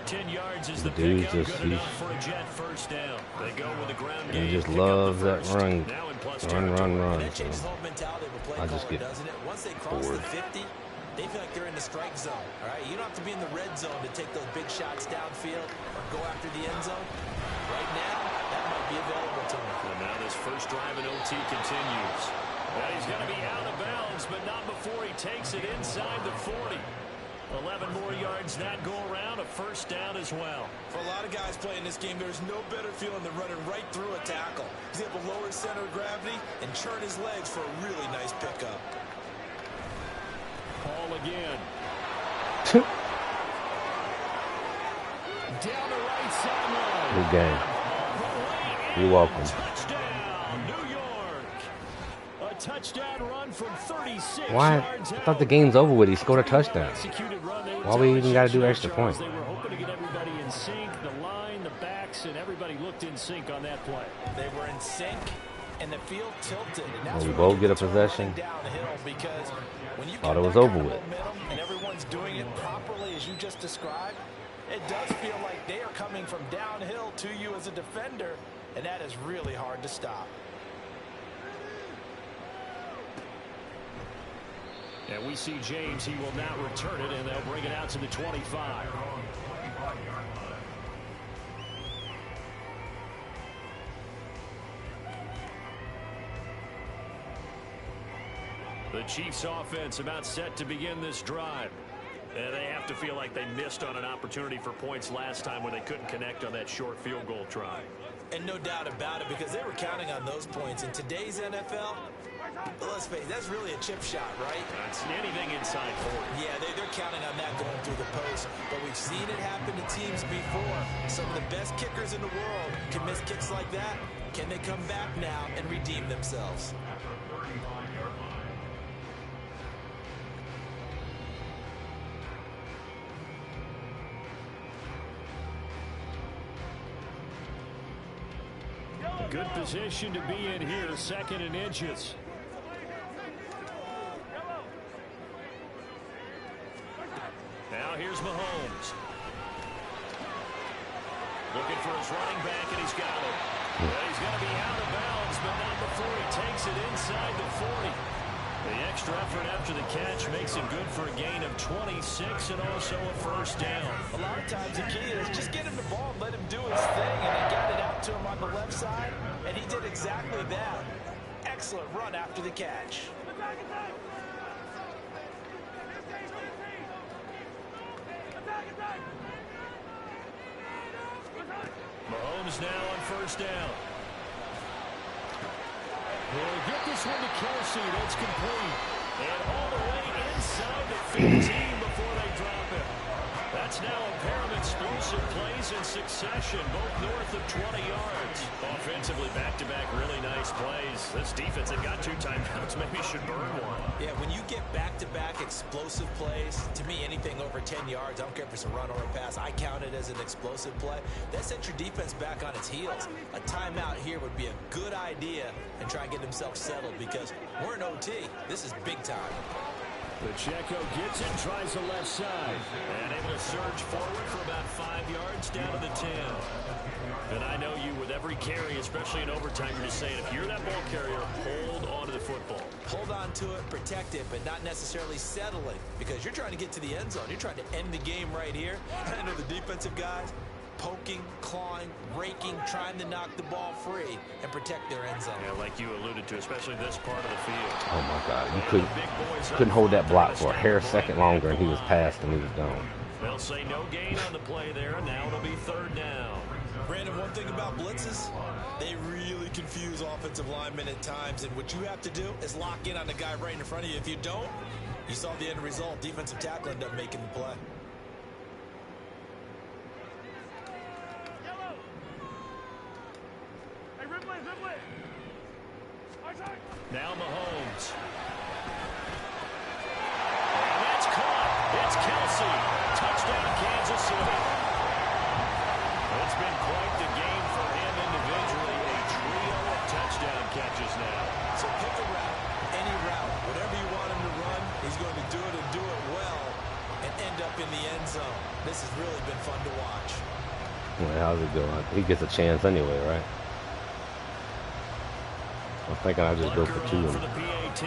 10 yards is the dude pickup, just good enough for a Jet first down. They go with the ground game. He just loves that run, run. That changes the whole mentality of a play I just caller, get doesn't it? Once they cross bored. the 50, they feel like they're in the strike zone. All right, you don't have to be in the red zone to take those big shots downfield or go after the end zone. Right now, that might be available to them. And now this first drive in OT continues. Well, he's going to be out of bounds, but not before he takes it inside the 40. 11 more yards that go around, a first down as well. For a lot of guys playing this game, there's no better feeling than running right through a tackle. He's able to lower his center of gravity and churn his legs for a really nice pickup. Ball again. Down the right sideline. Good game. You're welcome. Touchdown, New York. touchdown run from 36 Why? yards I out. thought the game's over with. He scored a touchdown. Executed run. Why we even got to do extra Charles, point? They were hoping to get everybody in sync, the line, the backs, and everybody looked in sync on that play. They were in sync, and the field tilted. And that's Well, we when both you get a to possession. running downhill, because when you Thought get it was that over kind of with. momentum and everyone's doing it properly as you just described, it does feel like they are coming from downhill to you as a defender, and that is really hard to stop. And we see James. He will not return it, and they'll bring it out to the 25. The Chiefs offense about set to begin this drive. And they have to feel like they missed on an opportunity for points last time when they couldn't connect on that short field goal try. And no doubt about it, because they were counting on those points. In today's NFL, let's face it, that's really a chip shot, right? That's anything inside 40. Yeah, they're counting on that going through the post. But we've seen it happen to teams before. Some of the best kickers in the world can miss kicks like that. Can they come back now and redeem themselves? Good position to be in here, 2nd and inches. Now here's Mahomes. Looking for his running back, and he's got it. Well, he's going to be out of bounds, but not before he takes it inside the 40. The extra effort after the catch makes it good for a gain of 26 and also a first down. A lot of times the key is just get him the ball and let him do his thing, and they got it out to him on the left side, and he did exactly that. Excellent run after the catch. Mahomes now on first down. He'll get this one to Kelsey. That's complete. And all the way inside the 15 before they drop it. That's now a pair of explosive plays in succession, both north of 20 yards. Offensively, back-to-back really nice plays. This defense, they've got 2 timeouts. Maybe should burn one. Yeah, when you get back-to-back explosive plays, to me, anything over 10 yards, I don't care if it's a run or a pass, I count it as an explosive play. That sets your defense back on its heels. A timeout here would be a good idea and try and get himself settled, because we're in OT. This is big time. Pacheco gets it, tries the left side. And able to surge forward for about 5 yards down to the 10. And I know you, with every carry, especially in overtime, you're just saying, if you're that ball carrier, hold on to the football. Hold on to it, protect it, but not necessarily settling, because you're trying to get to the end zone. You're trying to end the game right here. I know the defensive guys poking, clawing, raking, trying to knock the ball free and protect their end zone. Yeah, like you alluded to, especially this part of the field. Oh my God! You couldn't hold that block for a hair second longer, and he was passed and he was gone. They'll say no gain on the play there, and now it'll be 3rd down. Brandon, one thing about blitzes, they really confuse offensive linemen at times, and what you have to do is lock in on the guy right in front of you. If you don't, you saw the end result. Defensive tackle ended up making the play. Now Mahomes. And that's caught. It's Kelsey. Touchdown, Kansas City. It's been quite the game for him individually. A trio of touchdown catches now. So pick a route, any route, whatever you want him to run, he's going to do it and do it well and end up in the end zone. This has really been fun to watch. Well, how's it going? He gets a chance anyway, right? I'm thinking I'll just go for 2. For the PAT.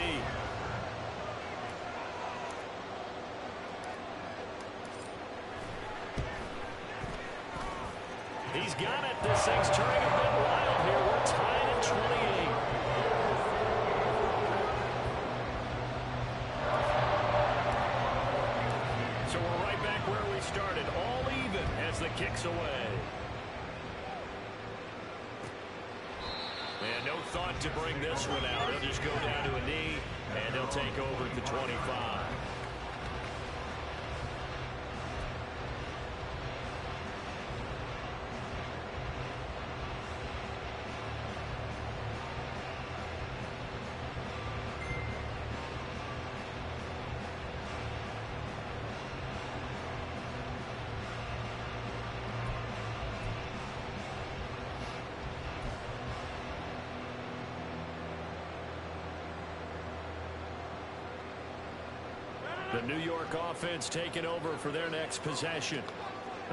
He's got it. This thing's turning a bit wild here. We're tied at 28. So we're right back where we started. All even as the kick's away. And no thought to bring this one out. He'll just go down to a knee, and he'll take over at the 25. The New York offense taking over for their next possession.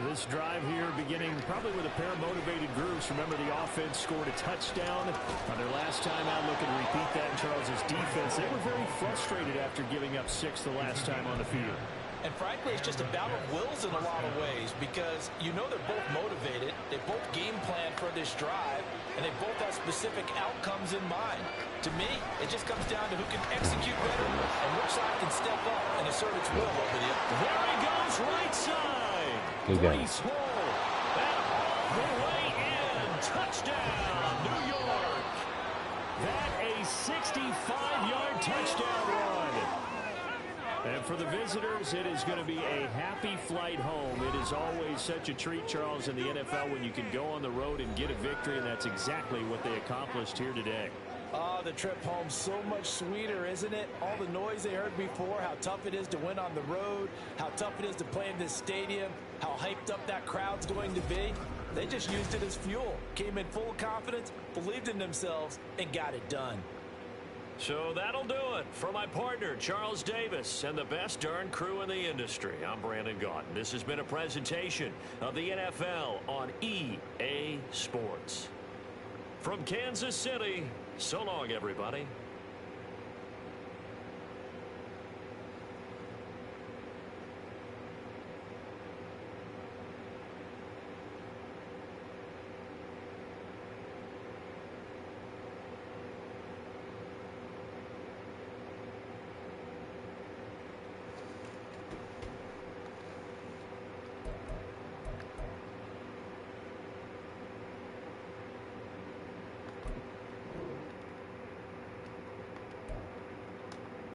This drive here beginning probably with a pair of motivated groups. Remember, the offense scored a touchdown on their last time out. Looking to repeat that in Charles's defense. They were very frustrated after giving up 6 the last time on the field. And frankly, it's just a battle of wills in a lot of ways because you know they're both motivated. They both game plan for this drive, and they both have specific outcomes in mind. To me, it just comes down to who can execute better and which side can step up and assert its will over the other. There he goes, right side. Good game. Brees Hall, and all the way in. Touchdown, New York. That a 65-yard touchdown run. And for the visitors, it is going to be a happy flight home. It is always such a treat, Charles, in the NFL when you can go on the road and get a victory, and that's exactly what they accomplished here today. Oh, the trip home so much sweeter, isn't it? All the noise they heard before, how tough it is to win on the road, how tough it is to play in this stadium, how hyped up that crowd's going to be. They just used it as fuel, came in full confidence, believed in themselves, and got it done. So that'll do it for my partner, Charles Davis, and the best darn crew in the industry. I'm Brandon Gaudin. This has been a presentation of the NFL on EA Sports. From Kansas City, so long, everybody.